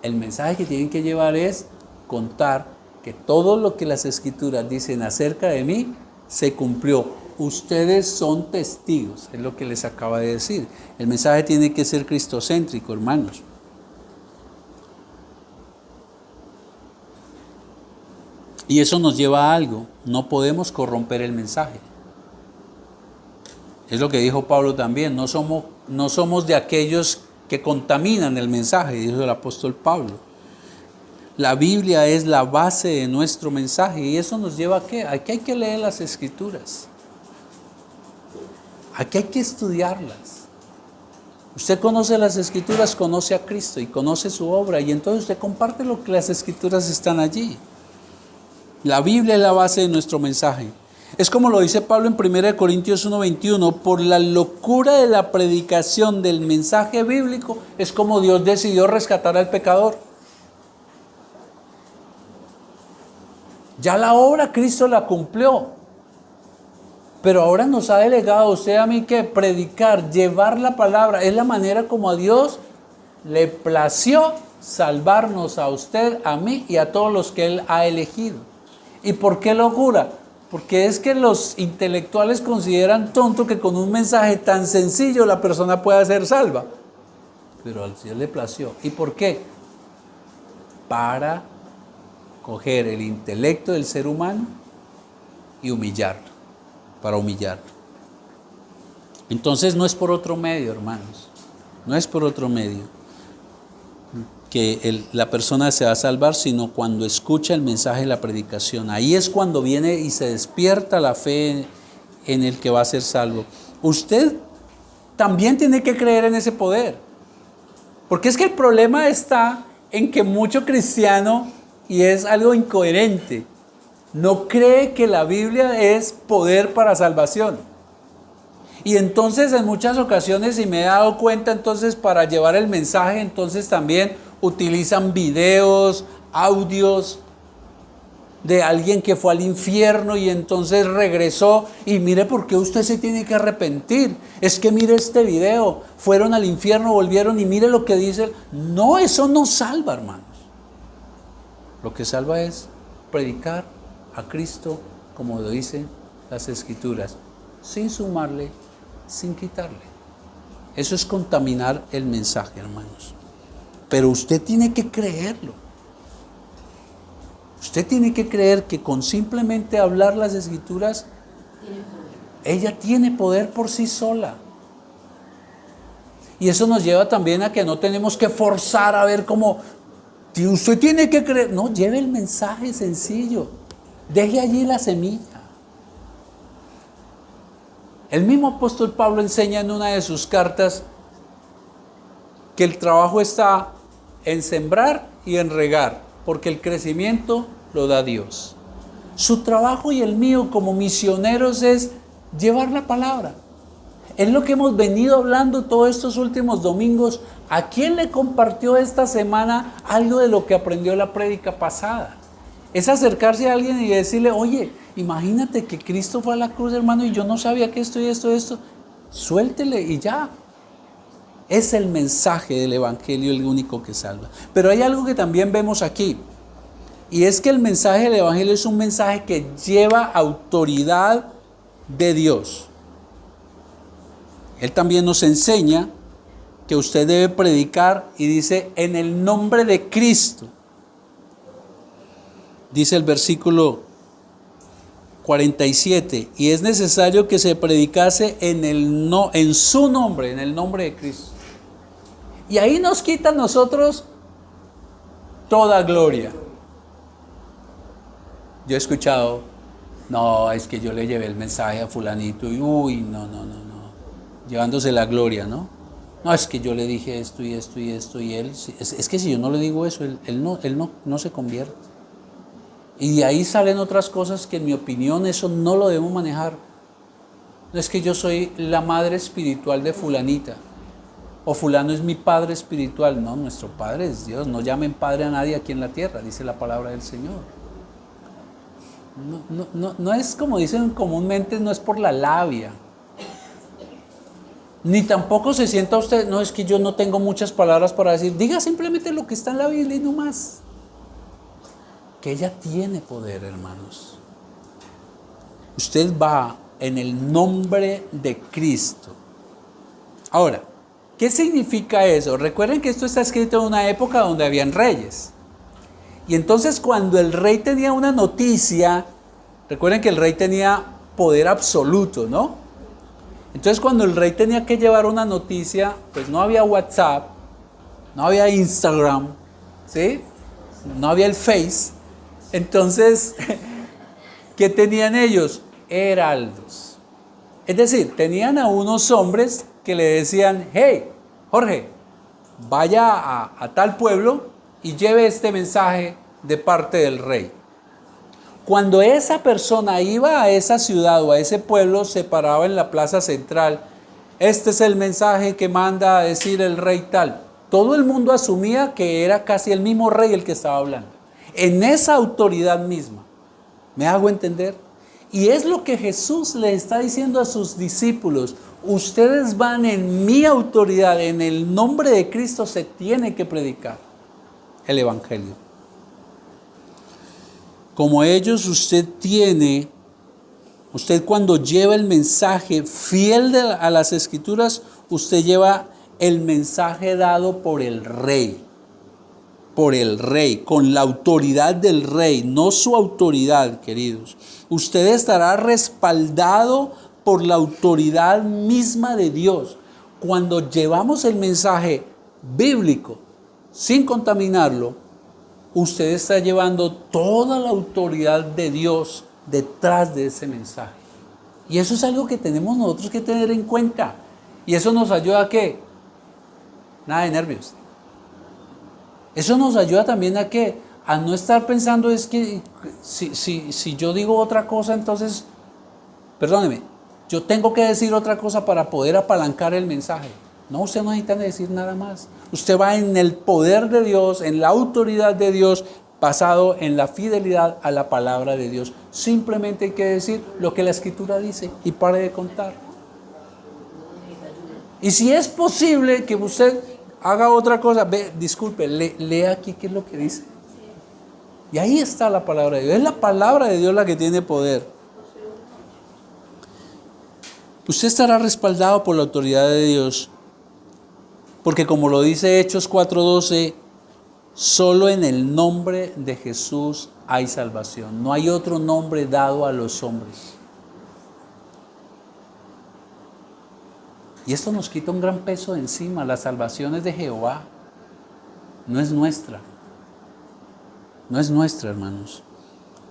El mensaje que tienen que llevar es contar que todo lo que las Escrituras dicen acerca de mí se cumplió. Ustedes son testigos, es lo que les acaba de decir. El mensaje tiene que ser cristocéntrico, hermanos. Y eso nos lleva a algo: no podemos corromper el mensaje. Es lo que dijo Pablo también, no somos de aquellos que contaminan el mensaje, dijo el apóstol Pablo. La Biblia es la base de nuestro mensaje, y eso nos lleva a ¿qué? Aquí hay que leer las Escrituras. Aquí hay que estudiarlas. Usted conoce las Escrituras, conoce a Cristo y conoce su obra, y entonces usted comparte lo que las Escrituras están allí. La Biblia es la base de nuestro mensaje. Es como lo dice Pablo en 1 Corintios 1:21, por la locura de la predicación del mensaje bíblico, es como Dios decidió rescatar al pecador. Ya la obra Cristo la cumplió, pero ahora nos ha delegado a usted y a mí que predicar, llevar la palabra, es la manera como a Dios le plació salvarnos a usted, a mí y a todos los que Él ha elegido. ¿Y por qué locura? Porque es que los intelectuales consideran tonto que con un mensaje tan sencillo la persona pueda ser salva. Pero al Señor le plació. ¿Y por qué? Para coger el intelecto del ser humano y humillarlo. Para humillarlo. Entonces no es por otro medio, hermanos. No es por otro medio que la persona se va a salvar, sino cuando escucha el mensaje de la predicación. Ahí es cuando viene y se despierta la fe en el que va a ser salvo. Usted también tiene que creer en ese poder. Porque es que el problema está en que mucho cristiano, y es algo incoherente, no cree que la Biblia es poder para salvación. Y entonces en muchas ocasiones, y me he dado cuenta, entonces para llevar el mensaje, entonces también utilizan videos, audios de alguien que fue al infierno y entonces regresó, y mire por qué usted se tiene que arrepentir. Es que mire este video, fueron al infierno, volvieron y mire lo que dice. No, eso no salva, hermanos. Lo que salva es predicar a Cristo como lo dicen las Escrituras, sin sumarle, sin quitarle. Eso es contaminar el mensaje, hermanos. Pero usted tiene que creerlo. Usted tiene que creer que con simplemente hablar las Escrituras, ella tiene poder por sí sola. Y eso nos lleva también a que no tenemos que forzar a ver cómo usted tiene que creer. No, lleve el mensaje sencillo. Deje allí la semilla. El mismo apóstol Pablo enseña en una de sus cartas que el trabajo está en sembrar y en regar, porque el crecimiento lo da Dios. Su trabajo y el mío como misioneros es llevar la palabra. Es lo que hemos venido hablando todos estos últimos domingos. ¿A quién le compartió esta semana algo de lo que aprendió la prédica pasada? Es acercarse a alguien y decirle, oye, imagínate que Cristo fue a la cruz, hermano, y yo no sabía que esto y esto y esto. Suéltele y ya. Es el mensaje del Evangelio el único que salva. Pero hay algo que también vemos aquí. Y es que el mensaje del Evangelio es un mensaje que lleva autoridad de Dios. Él también nos enseña que usted debe predicar y dice en el nombre de Cristo. Dice el versículo 47, y es necesario que se predicase en su nombre, en el nombre de Cristo. Y ahí nos quita a nosotros toda gloria. Yo he escuchado, no, es que yo le llevé el mensaje a fulanito y no, llevándose la gloria, ¿no? No, es que yo le dije esto y esto y esto y él, es que si yo no le digo eso, él no se convierte. Y de ahí salen otras cosas que en mi opinión eso no lo debemos manejar. No es que yo soy la madre espiritual de fulanita, o fulano es mi padre espiritual. No, nuestro Padre es Dios. No llamen padre a nadie aquí en la tierra, dice la palabra del Señor. No es como dicen comúnmente, no es por la labia. Ni tampoco se sienta usted, no, es que yo no tengo muchas palabras para decir. Diga simplemente lo que está en la Biblia y no más. Que ella tiene poder, hermanos. Usted va en el nombre de Cristo. Ahora, ¿qué significa eso? Recuerden que esto está escrito en una época donde habían reyes. Y entonces cuando el rey tenía una noticia, recuerden que el rey tenía poder absoluto, ¿no? Entonces cuando el rey tenía que llevar una noticia, pues no había WhatsApp, no había Instagram, ¿sí? No había el Face. Entonces, ¿qué tenían ellos? Heraldos. Es decir, tenían a unos hombres que le decían, hey, Jorge, vaya a tal pueblo y lleve este mensaje de parte del rey. Cuando esa persona iba a esa ciudad o a ese pueblo, se paraba en la plaza central. Este es el mensaje que manda a decir el rey tal. Todo el mundo asumía que era casi el mismo rey el que estaba hablando. En esa autoridad misma. ¿Me hago entender? Y es lo que Jesús le está diciendo a sus discípulos. Ustedes van en mi autoridad, en el nombre de Cristo se tiene que predicar el Evangelio. Como ellos, usted cuando lleva el mensaje fiel a las Escrituras, usted lleva el mensaje dado por el rey, con la autoridad del rey, no su autoridad, queridos. Usted estará respaldado por la autoridad misma de Dios. Cuando llevamos el mensaje bíblico, sin contaminarlo, usted está llevando toda la autoridad de Dios detrás de ese mensaje. Y eso es algo que tenemos nosotros que tener en cuenta. Y eso nos ayuda a ¿qué? Nada de nervios. Eso nos ayuda también a ¿qué? a no estar pensando es que si yo digo otra cosa, entonces, perdóneme, yo tengo que decir otra cosa para poder apalancar el mensaje. No, usted no necesita decir nada más. Usted va en el poder de Dios, en la autoridad de Dios, basado en la fidelidad a la palabra de Dios. Simplemente hay que decir lo que la Escritura dice y pare de contar. Y si es posible que usted haga otra cosa, disculpe, lea aquí qué es lo que dice. Y ahí está la palabra de Dios. Es la palabra de Dios la que tiene poder. Usted estará respaldado por la autoridad de Dios. Porque como lo dice Hechos 4:12, solo en el nombre de Jesús hay salvación. No hay otro nombre dado a los hombres. Y esto nos quita un gran peso de encima. La salvación es de Jehová. No es nuestra. No es nuestra, hermanos.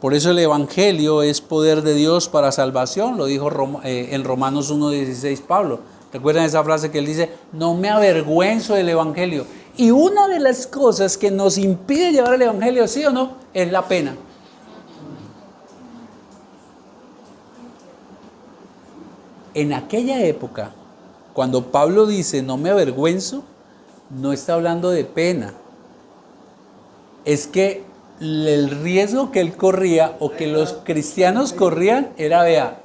Por eso el Evangelio es poder de Dios para salvación. Lo dijo en Romanos 1:16 Pablo. ¿Recuerdan esa frase que él dice? No me avergüenzo del Evangelio. Y una de las cosas que nos impide llevar el Evangelio, ¿sí o no?, es la pena. En aquella época, cuando Pablo dice no me avergüenzo, no está hablando de pena. Es que el riesgo que él corría o que los cristianos corrían era, vea,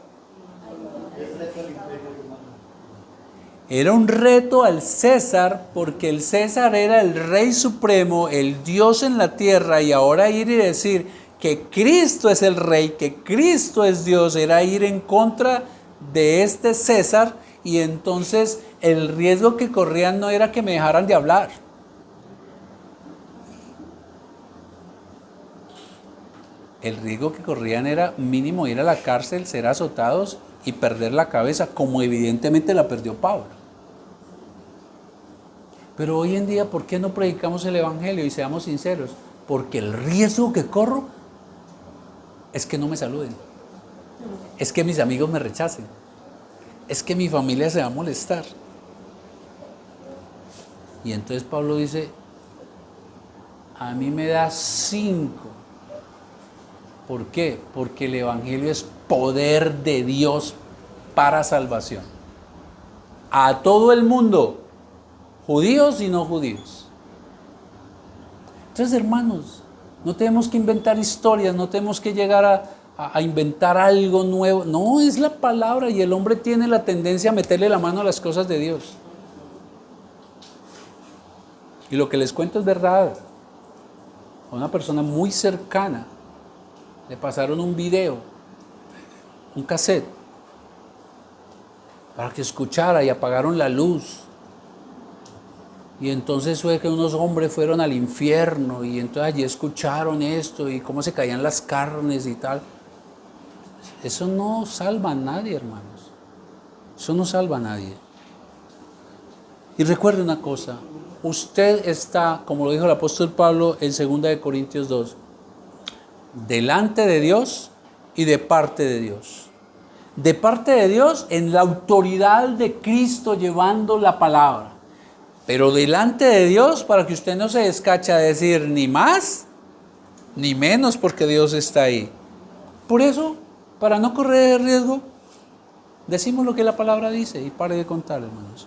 era un reto al César, porque el César era el rey supremo, el Dios en la tierra, y ahora ir y decir que Cristo es el rey, que Cristo es Dios, era ir en contra de este César, y entonces el riesgo que corrían no era que me dejaran de hablar. El riesgo que corrían era mínimo ir a la cárcel, ser azotados y perder la cabeza, como evidentemente la perdió Pablo. Pero hoy en día, ¿por qué no predicamos el Evangelio? Y seamos sinceros, porque el riesgo que corro es que no me saluden, es que mis amigos me rechacen, es que mi familia se va a molestar. Y entonces Pablo dice, a mí me da 5. ¿Por qué? Porque el Evangelio es poder de Dios para salvación. A todo el mundo, judíos y no judíos. Entonces, hermanos, no tenemos que inventar historias, no tenemos que llegar a inventar algo nuevo. No, es la palabra, y el hombre tiene la tendencia a meterle la mano a las cosas de Dios. Y lo que les cuento es verdad. A una persona muy cercana le pasaron un video, un cassette, para que escuchara, y apagaron la luz. Y entonces fue que unos hombres fueron al infierno, y entonces allí escucharon esto y cómo se caían las carnes y tal. Eso no salva a nadie, hermanos. Eso no salva a nadie. Y recuerde una cosa, usted está, como lo dijo el apóstol Pablo en 2 Corintios 2, delante de Dios y de parte de Dios. De parte de Dios en la autoridad de Cristo llevando la palabra. Pero delante de Dios para que usted no se descache a decir ni más ni menos, porque Dios está ahí. Por eso, para no correr el riesgo, decimos lo que la palabra dice y pare de contar, hermanos.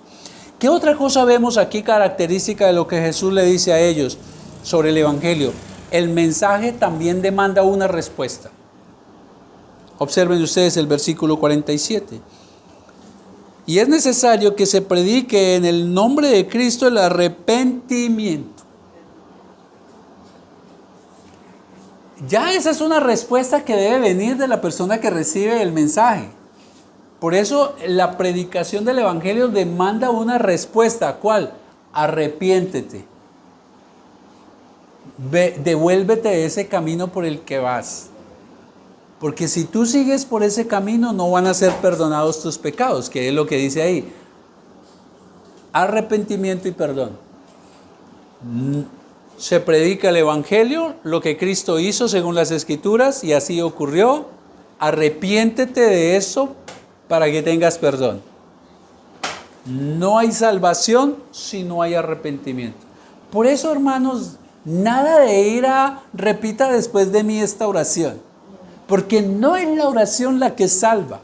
¿Qué otra cosa vemos aquí característica de lo que Jesús le dice a ellos sobre el Evangelio? El mensaje también demanda una respuesta. Observen ustedes el versículo 47. Y es necesario que se predique en el nombre de Cristo el arrepentimiento. Ya esa es una respuesta que debe venir de la persona que recibe el mensaje. Por eso la predicación del Evangelio demanda una respuesta. ¿Cuál? Arrepiéntete. Devuélvete de ese camino por el que vas. Porque si tú sigues por ese camino, no van a ser perdonados tus pecados, que es lo que dice ahí. Arrepentimiento y perdón. Se predica el Evangelio, lo que Cristo hizo según las Escrituras, y así ocurrió. Arrepiéntete de eso para que tengas perdón. No hay salvación si no hay arrepentimiento. Por eso, hermanos, Nada de ir a repita después de mí esta oración, porque no es la oración la que salva.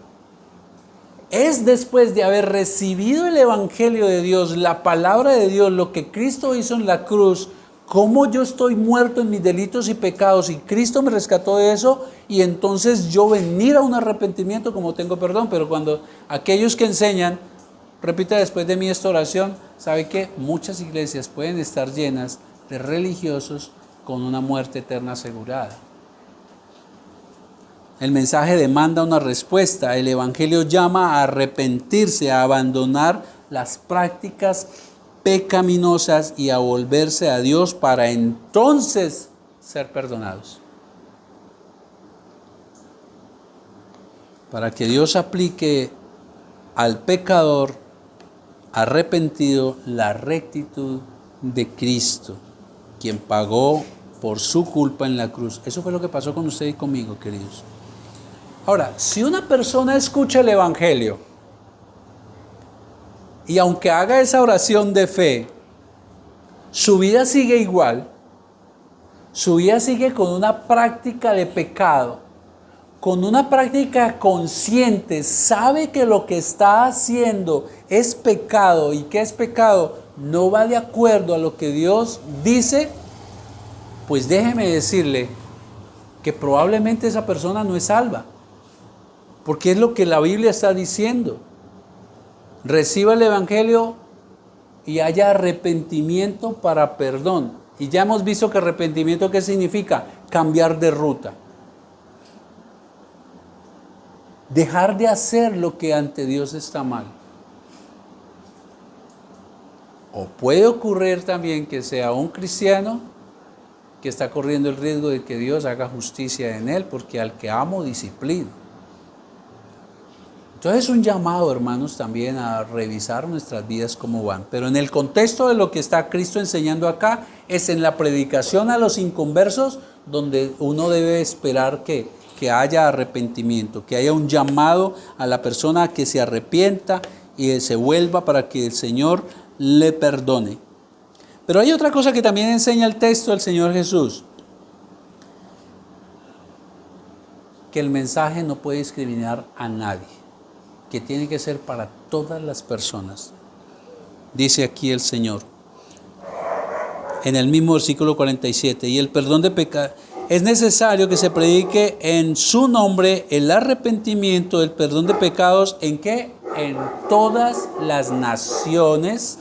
Es después de haber recibido el Evangelio de Dios, la palabra de Dios, lo que Cristo hizo en la cruz, cómo yo estoy muerto en mis delitos y pecados y Cristo me rescató de eso, y entonces yo venir a un arrepentimiento como tengo perdón. Pero cuando aquellos que enseñan, repita después de mí esta oración, ¿sabe qué? Muchas iglesias pueden estar llenas de religiosos con una muerte eterna asegurada. El mensaje demanda una respuesta. El Evangelio llama a arrepentirse, a abandonar las prácticas pecaminosas y a volverse a Dios para entonces ser perdonados. Para que Dios aplique al pecador arrepentido la rectitud de Cristo, quien pagó por su culpa en la cruz. Eso fue lo que pasó con usted y conmigo, queridos. Ahora, si una persona escucha el Evangelio y aunque haga esa oración de fe, su vida sigue igual, su vida sigue con una práctica de pecado, con una práctica consciente, sabe que lo que está haciendo es pecado y que es pecado, no va de acuerdo a lo que Dios dice, pues déjeme decirle que probablemente esa persona no es salva. Porque es lo que la Biblia está diciendo. Reciba el Evangelio y haya arrepentimiento para perdón. Y ya hemos visto que arrepentimiento, ¿qué significa? Cambiar de ruta. Dejar de hacer lo que ante Dios está mal. O puede ocurrir también que sea un cristiano que está corriendo el riesgo de que Dios haga justicia en él, porque al que amo disciplino. Entonces es un llamado, hermanos, también a revisar nuestras vidas cómo van. Pero en el contexto de lo que está Cristo enseñando acá, es en la predicación a los inconversos donde uno debe esperar que haya arrepentimiento, que haya un llamado a la persona a que se arrepienta y se vuelva para que el Señor le perdone. Pero hay otra cosa que también enseña el texto del Señor Jesús, que el mensaje no puede discriminar a nadie, que tiene que ser para todas las personas. Dice aquí el Señor, en el mismo versículo 47, y el perdón de pecados, es necesario que se predique en su nombre el arrepentimiento, el perdón de pecados, ¿en qué? En todas las naciones,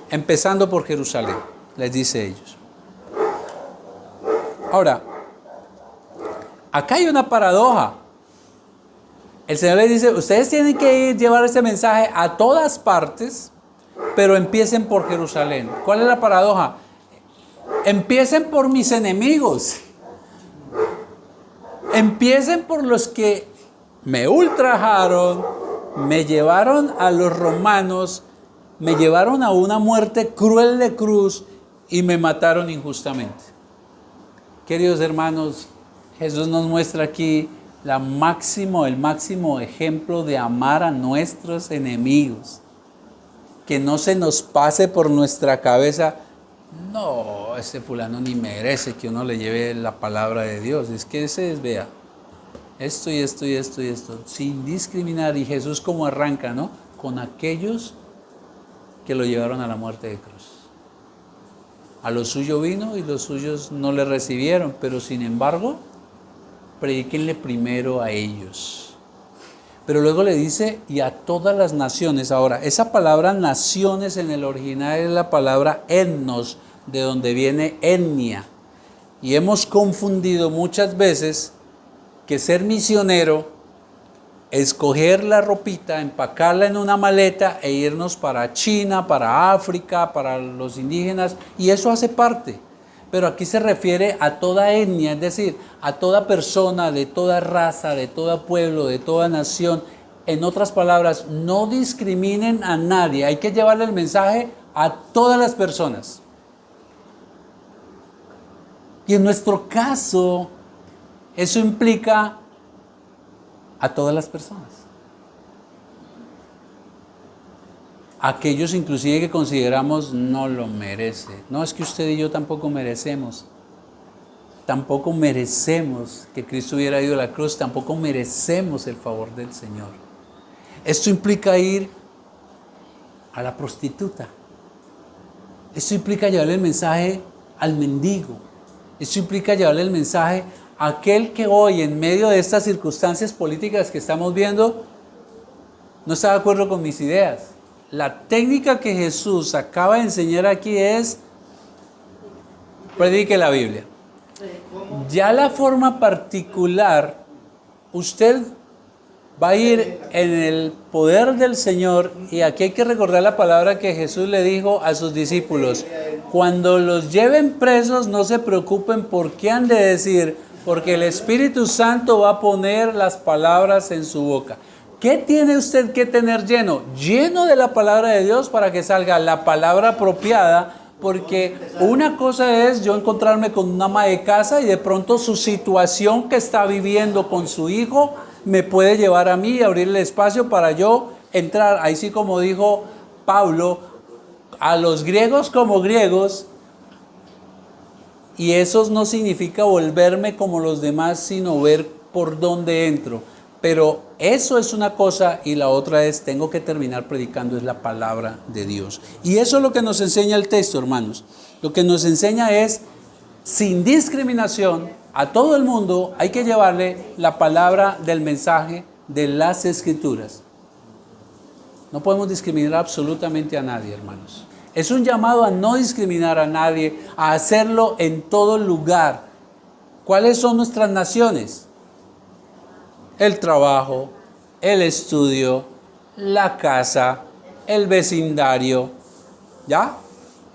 empezando por Jerusalén, les dice ellos. Ahora, acá hay una paradoja. El Señor les dice, ustedes tienen que llevar este mensaje a todas partes, pero empiecen por Jerusalén. ¿Cuál es la paradoja? Empiecen por mis enemigos. Empiecen por los que me ultrajaron, me llevaron a los romanos, me llevaron a una muerte cruel de cruz y me mataron injustamente. Queridos hermanos, Jesús nos muestra aquí el máximo ejemplo de amar a nuestros enemigos. Que no se nos pase por nuestra cabeza, no, ese fulano ni merece que uno le lleve la palabra de Dios. Es que ese es, vea, esto y esto y esto y esto, sin discriminar. Y Jesús como arranca, ¿no? Con aquellos que lo llevaron a la muerte de cruz. A lo suyo vino y los suyos no le recibieron, pero sin embargo, predíquenle primero a ellos. Pero luego le dice, y a todas las naciones. Ahora, esa palabra naciones en el original es la palabra etnos, de donde viene etnia. Y hemos confundido muchas veces que ser misionero, escoger la ropita, empacarla en una maleta e irnos para China, para África, para los indígenas, y eso hace parte. Pero aquí se refiere a toda etnia, es decir, a toda persona, de toda raza, de todo pueblo, de toda nación. En otras palabras, no discriminen a nadie. Hay que llevarle el mensaje a todas las personas. Y en nuestro caso, eso implica a todas las personas. Aquellos inclusive que consideramos no lo merece. No, es que usted y yo tampoco merecemos. Tampoco merecemos que Cristo hubiera ido a la cruz, tampoco merecemos el favor del Señor. Esto implica ir a la prostituta. Esto implica llevarle el mensaje al mendigo. Esto implica llevarle el mensaje a aquel que hoy, en medio de estas circunstancias políticas que estamos viendo, no está de acuerdo con mis ideas. La técnica que Jesús acaba de enseñar aquí es: predique la Biblia. Ya la forma particular, usted va a ir en el poder del Señor, y aquí hay que recordar la palabra que Jesús le dijo a sus discípulos: cuando los lleven presos, no se preocupen por qué han de decir, porque el Espíritu Santo va a poner las palabras en su boca. ¿Qué tiene usted que tener lleno? Lleno de la palabra de Dios para que salga la palabra apropiada. Porque una cosa es yo encontrarme con una ama de casa y de pronto su situación que está viviendo con su hijo me puede llevar a mí y abrirle espacio para yo entrar. Ahí sí, como dijo Pablo, a los griegos como griegos, y eso no significa volverme como los demás, sino ver por dónde entro. Pero eso es una cosa, y la otra es, tengo que terminar predicando, es la palabra de Dios. Y eso es lo que nos enseña el texto, hermanos. Lo que nos enseña es, sin discriminación, a todo el mundo hay que llevarle la palabra del mensaje de las Escrituras. No podemos discriminar absolutamente a nadie, hermanos. Es un llamado a no discriminar a nadie, a hacerlo en todo lugar. ¿Cuáles son nuestras naciones? El trabajo, el estudio, la casa, el vecindario. ¿Ya?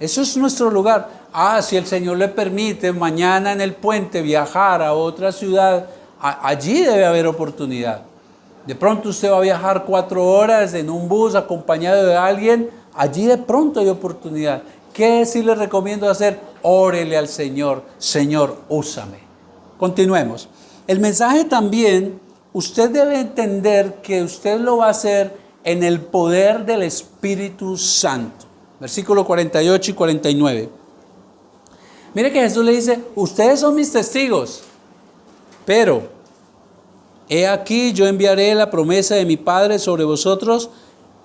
Eso es nuestro lugar. Si el Señor le permite mañana en el puente viajar a otra ciudad, allí debe haber oportunidad. De pronto usted va a viajar 4 horas en un bus acompañado de alguien, allí de pronto hay oportunidad. ¿Qué sí le recomiendo hacer? Órele al Señor: Señor, úsame. Continuemos. El mensaje también, usted debe entender que usted lo va a hacer en el poder del Espíritu Santo. Versículo 48 y 49. Mire que Jesús le dice: ustedes son mis testigos, pero he aquí yo enviaré la promesa de mi Padre sobre vosotros,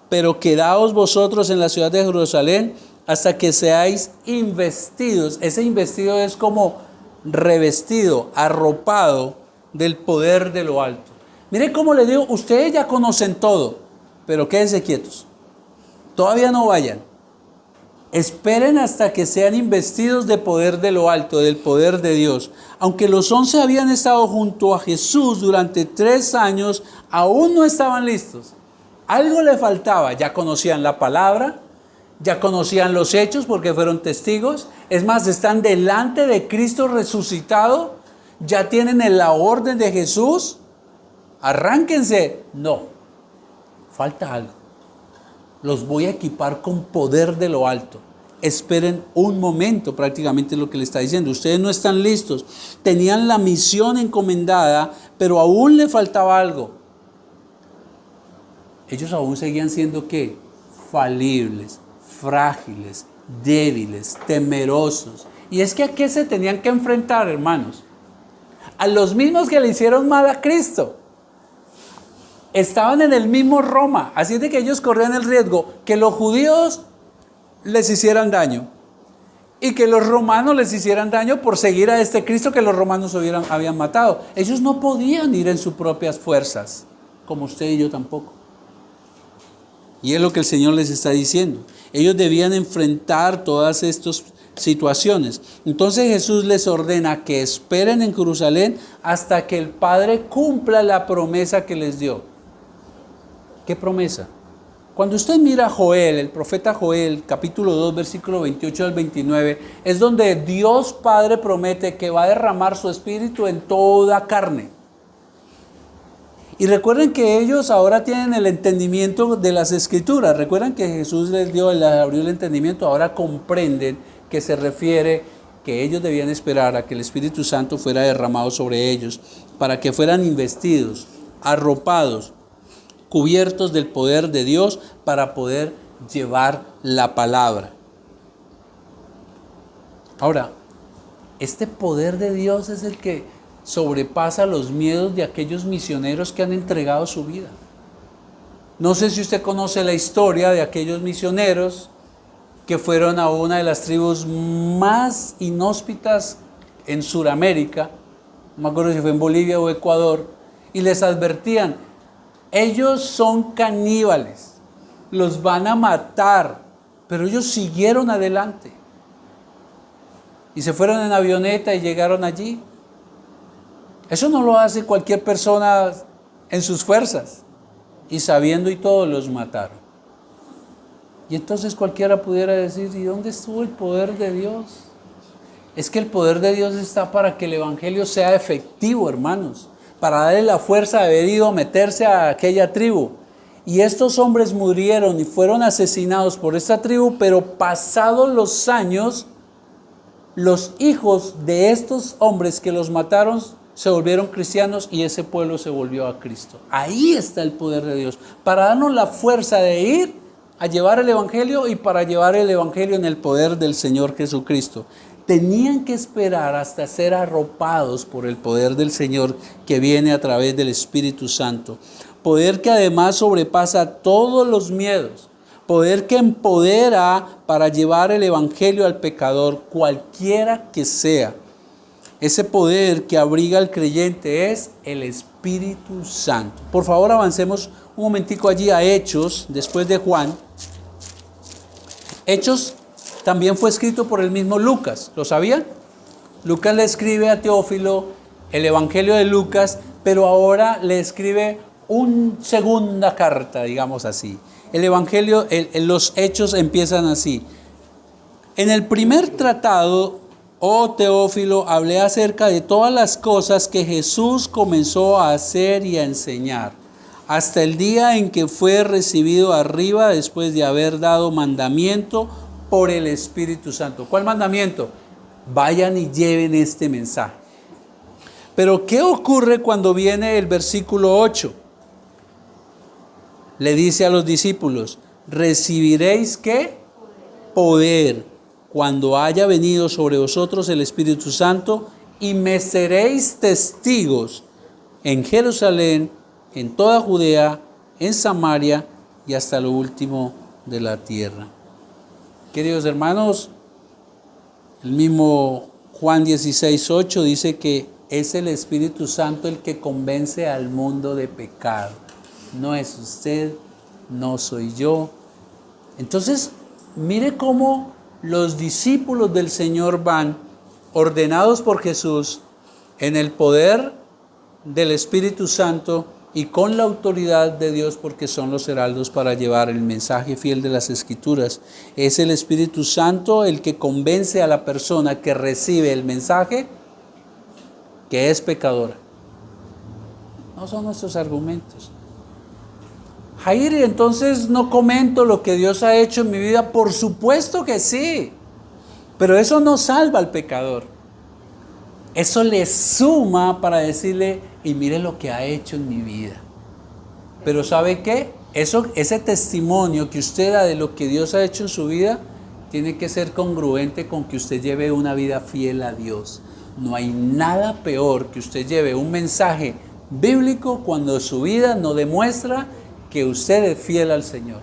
pero quedaos vosotros en la ciudad de Jerusalén hasta que seáis investidos. Ese investido es como revestido, arropado del poder de lo alto. Mire cómo le digo, ustedes ya conocen todo, pero quédense quietos. Todavía no vayan. Esperen hasta que sean investidos de poder de lo alto, del poder de Dios. Aunque los 11 habían estado junto a Jesús durante 3 años, aún no estaban listos. Algo le faltaba. Ya conocían la palabra, ya conocían los hechos porque fueron testigos. Es más, están delante de Cristo resucitado. Ya tienen la orden de Jesús. Arránquense. No, falta algo. Los voy a equipar con poder de lo alto. Esperen un momento, prácticamente lo que le está diciendo. Ustedes no están listos. Tenían la misión encomendada, pero aún le faltaba algo. Ellos aún seguían siendo ¿qué? Falibles, frágiles, débiles, temerosos. Y es que ¿a qué se tenían que enfrentar, hermanos? A los mismos que le hicieron mal a Cristo. Estaban en el mismo Roma, así es de que ellos corrían el riesgo que los judíos les hicieran daño y que los romanos les hicieran daño por seguir a este Cristo que los romanos habían matado. Ellos no podían ir en sus propias fuerzas, como usted y yo tampoco. Y es lo que el Señor les está diciendo. Ellos debían enfrentar todas estas situaciones. Entonces Jesús les ordena que esperen en Jerusalén hasta que el Padre cumpla la promesa que les dio. ¿Qué promesa? Cuando usted mira a Joel, el profeta Joel, capítulo 2, versículo 28 al 29, es donde Dios Padre promete que va a derramar su espíritu en toda carne. Y recuerden que ellos ahora tienen el entendimiento de las Escrituras. Recuerden que Jesús les abrió el entendimiento. Ahora comprenden que se refiere que ellos debían esperar a que el Espíritu Santo fuera derramado sobre ellos, para que fueran investidos, arropados, cubiertos del poder de Dios para poder llevar la palabra. Ahora, este poder de Dios es el que sobrepasa los miedos de aquellos misioneros que han entregado su vida. No sé si usted conoce la historia de aquellos misioneros que fueron a una de las tribus más inhóspitas en Sudamérica, no me acuerdo si fue en Bolivia o Ecuador, y les advertían, ellos son caníbales, los van a matar, pero ellos siguieron adelante. Y se fueron en avioneta y llegaron allí. Eso no lo hace cualquier persona en sus fuerzas. Y sabiendo y todo, los mataron. Y entonces cualquiera pudiera decir, ¿y dónde estuvo el poder de Dios? Es que el poder de Dios está para que el evangelio sea efectivo, hermanos. Para darle la fuerza de haber ido a meterse a aquella tribu. Y estos hombres murieron y fueron asesinados por esta tribu, pero pasados los años, los hijos de estos hombres que los mataron se volvieron cristianos y ese pueblo se volvió a Cristo. Ahí está el poder de Dios, para darnos la fuerza de ir a llevar el evangelio y para llevar el evangelio en el poder del Señor Jesucristo. Tenían que esperar hasta ser arropados por el poder del Señor que viene a través del Espíritu Santo. Poder que además sobrepasa todos los miedos. Poder que empodera para llevar el evangelio al pecador, cualquiera que sea. Ese poder que abriga al creyente es el Espíritu Santo. Por favor, avancemos un momentico allí a Hechos, después de Juan. Hechos también fue escrito por el mismo Lucas, ¿lo sabían? Lucas le escribe a Teófilo el Evangelio de Lucas, pero ahora le escribe una segunda carta, digamos así. El Evangelio, los Hechos empiezan así. En el primer tratado, oh Teófilo, hablé acerca de todas las cosas que Jesús comenzó a hacer y a enseñar, hasta el día en que fue recibido arriba después de haber dado mandamiento por el Espíritu Santo. ¿Cuál mandamiento? Vayan y lleven este mensaje. Pero ¿qué ocurre cuando viene el versículo 8? Le dice a los discípulos, recibiréis ¿qué? Poder cuando haya venido sobre vosotros el Espíritu Santo y me seréis testigos en Jerusalén, en toda Judea, en Samaria y hasta lo último de la tierra. Queridos hermanos, el mismo Juan 16:8 dice que es el Espíritu Santo el que convence al mundo de pecado. No es usted, no soy yo. Entonces, mire cómo los discípulos del Señor van ordenados por Jesús en el poder del Espíritu Santo y con la autoridad de Dios, porque son los heraldos para llevar el mensaje fiel de las Escrituras. Es el Espíritu Santo el que convence a la persona que recibe el mensaje que es pecadora. No son nuestros argumentos. Jair, entonces no comento lo que Dios ha hecho en mi vida. Por supuesto que sí, pero eso no salva al pecador. Eso le suma para decirle, y mire lo que ha hecho en mi vida. Pero ¿sabe qué? Ese testimonio que usted da de lo que Dios ha hecho en su vida, tiene que ser congruente con que usted lleve una vida fiel a Dios. No hay nada peor que usted lleve un mensaje bíblico cuando su vida no demuestra que usted es fiel al Señor.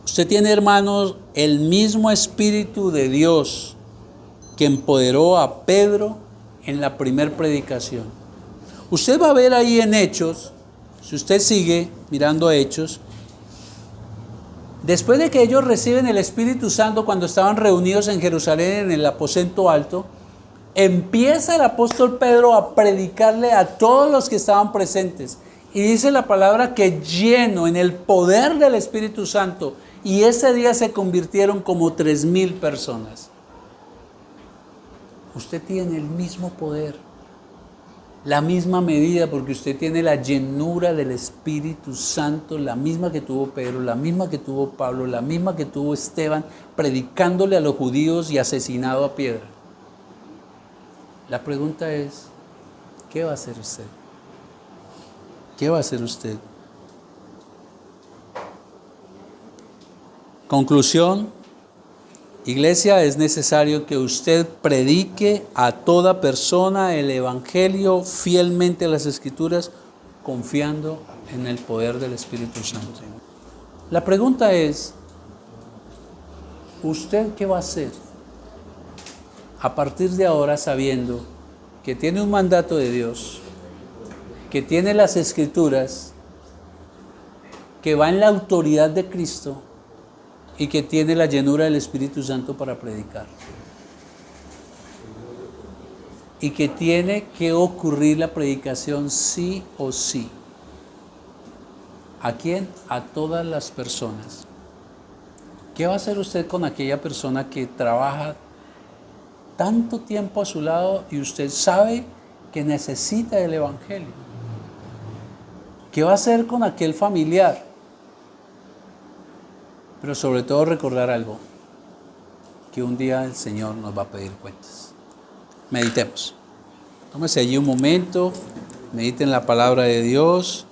Usted tiene, hermanos, el mismo Espíritu de Dios que empoderó a Pedro en la primera predicación. Usted va a ver ahí en Hechos, si usted sigue mirando a Hechos, después de que ellos reciben el Espíritu Santo cuando estaban reunidos en Jerusalén en el aposento alto, empieza el apóstol Pedro a predicarle a todos los que estaban presentes. Y dice la palabra que lleno en el poder del Espíritu Santo, y ese día se convirtieron como 3,000 personas. Usted tiene el mismo poder, la misma medida, porque usted tiene la llenura del Espíritu Santo, la misma que tuvo Pedro, la misma que tuvo Pablo, la misma que tuvo Esteban, predicándole a los judíos y asesinado a piedra. La pregunta es, ¿qué va a hacer usted? ¿Qué va a hacer usted? Conclusión, iglesia, es necesario que usted predique a toda persona el Evangelio fielmente a las Escrituras, confiando en el poder del Espíritu Santo. La pregunta es, ¿usted qué va a hacer a partir de ahora sabiendo que tiene un mandato de Dios, que tiene las Escrituras, que va en la autoridad de Cristo y que tiene la llenura del Espíritu Santo para predicar? Y que tiene que ocurrir la predicación sí o sí. ¿A quién? A todas las personas. ¿Qué va a hacer usted con aquella persona que trabaja tanto tiempo a su lado y usted sabe que necesita el Evangelio? ¿Qué va a hacer con aquel familiar? Pero sobre todo recordar algo, que un día el Señor nos va a pedir cuentas. Meditemos. Tómese allí un momento, mediten la palabra de Dios.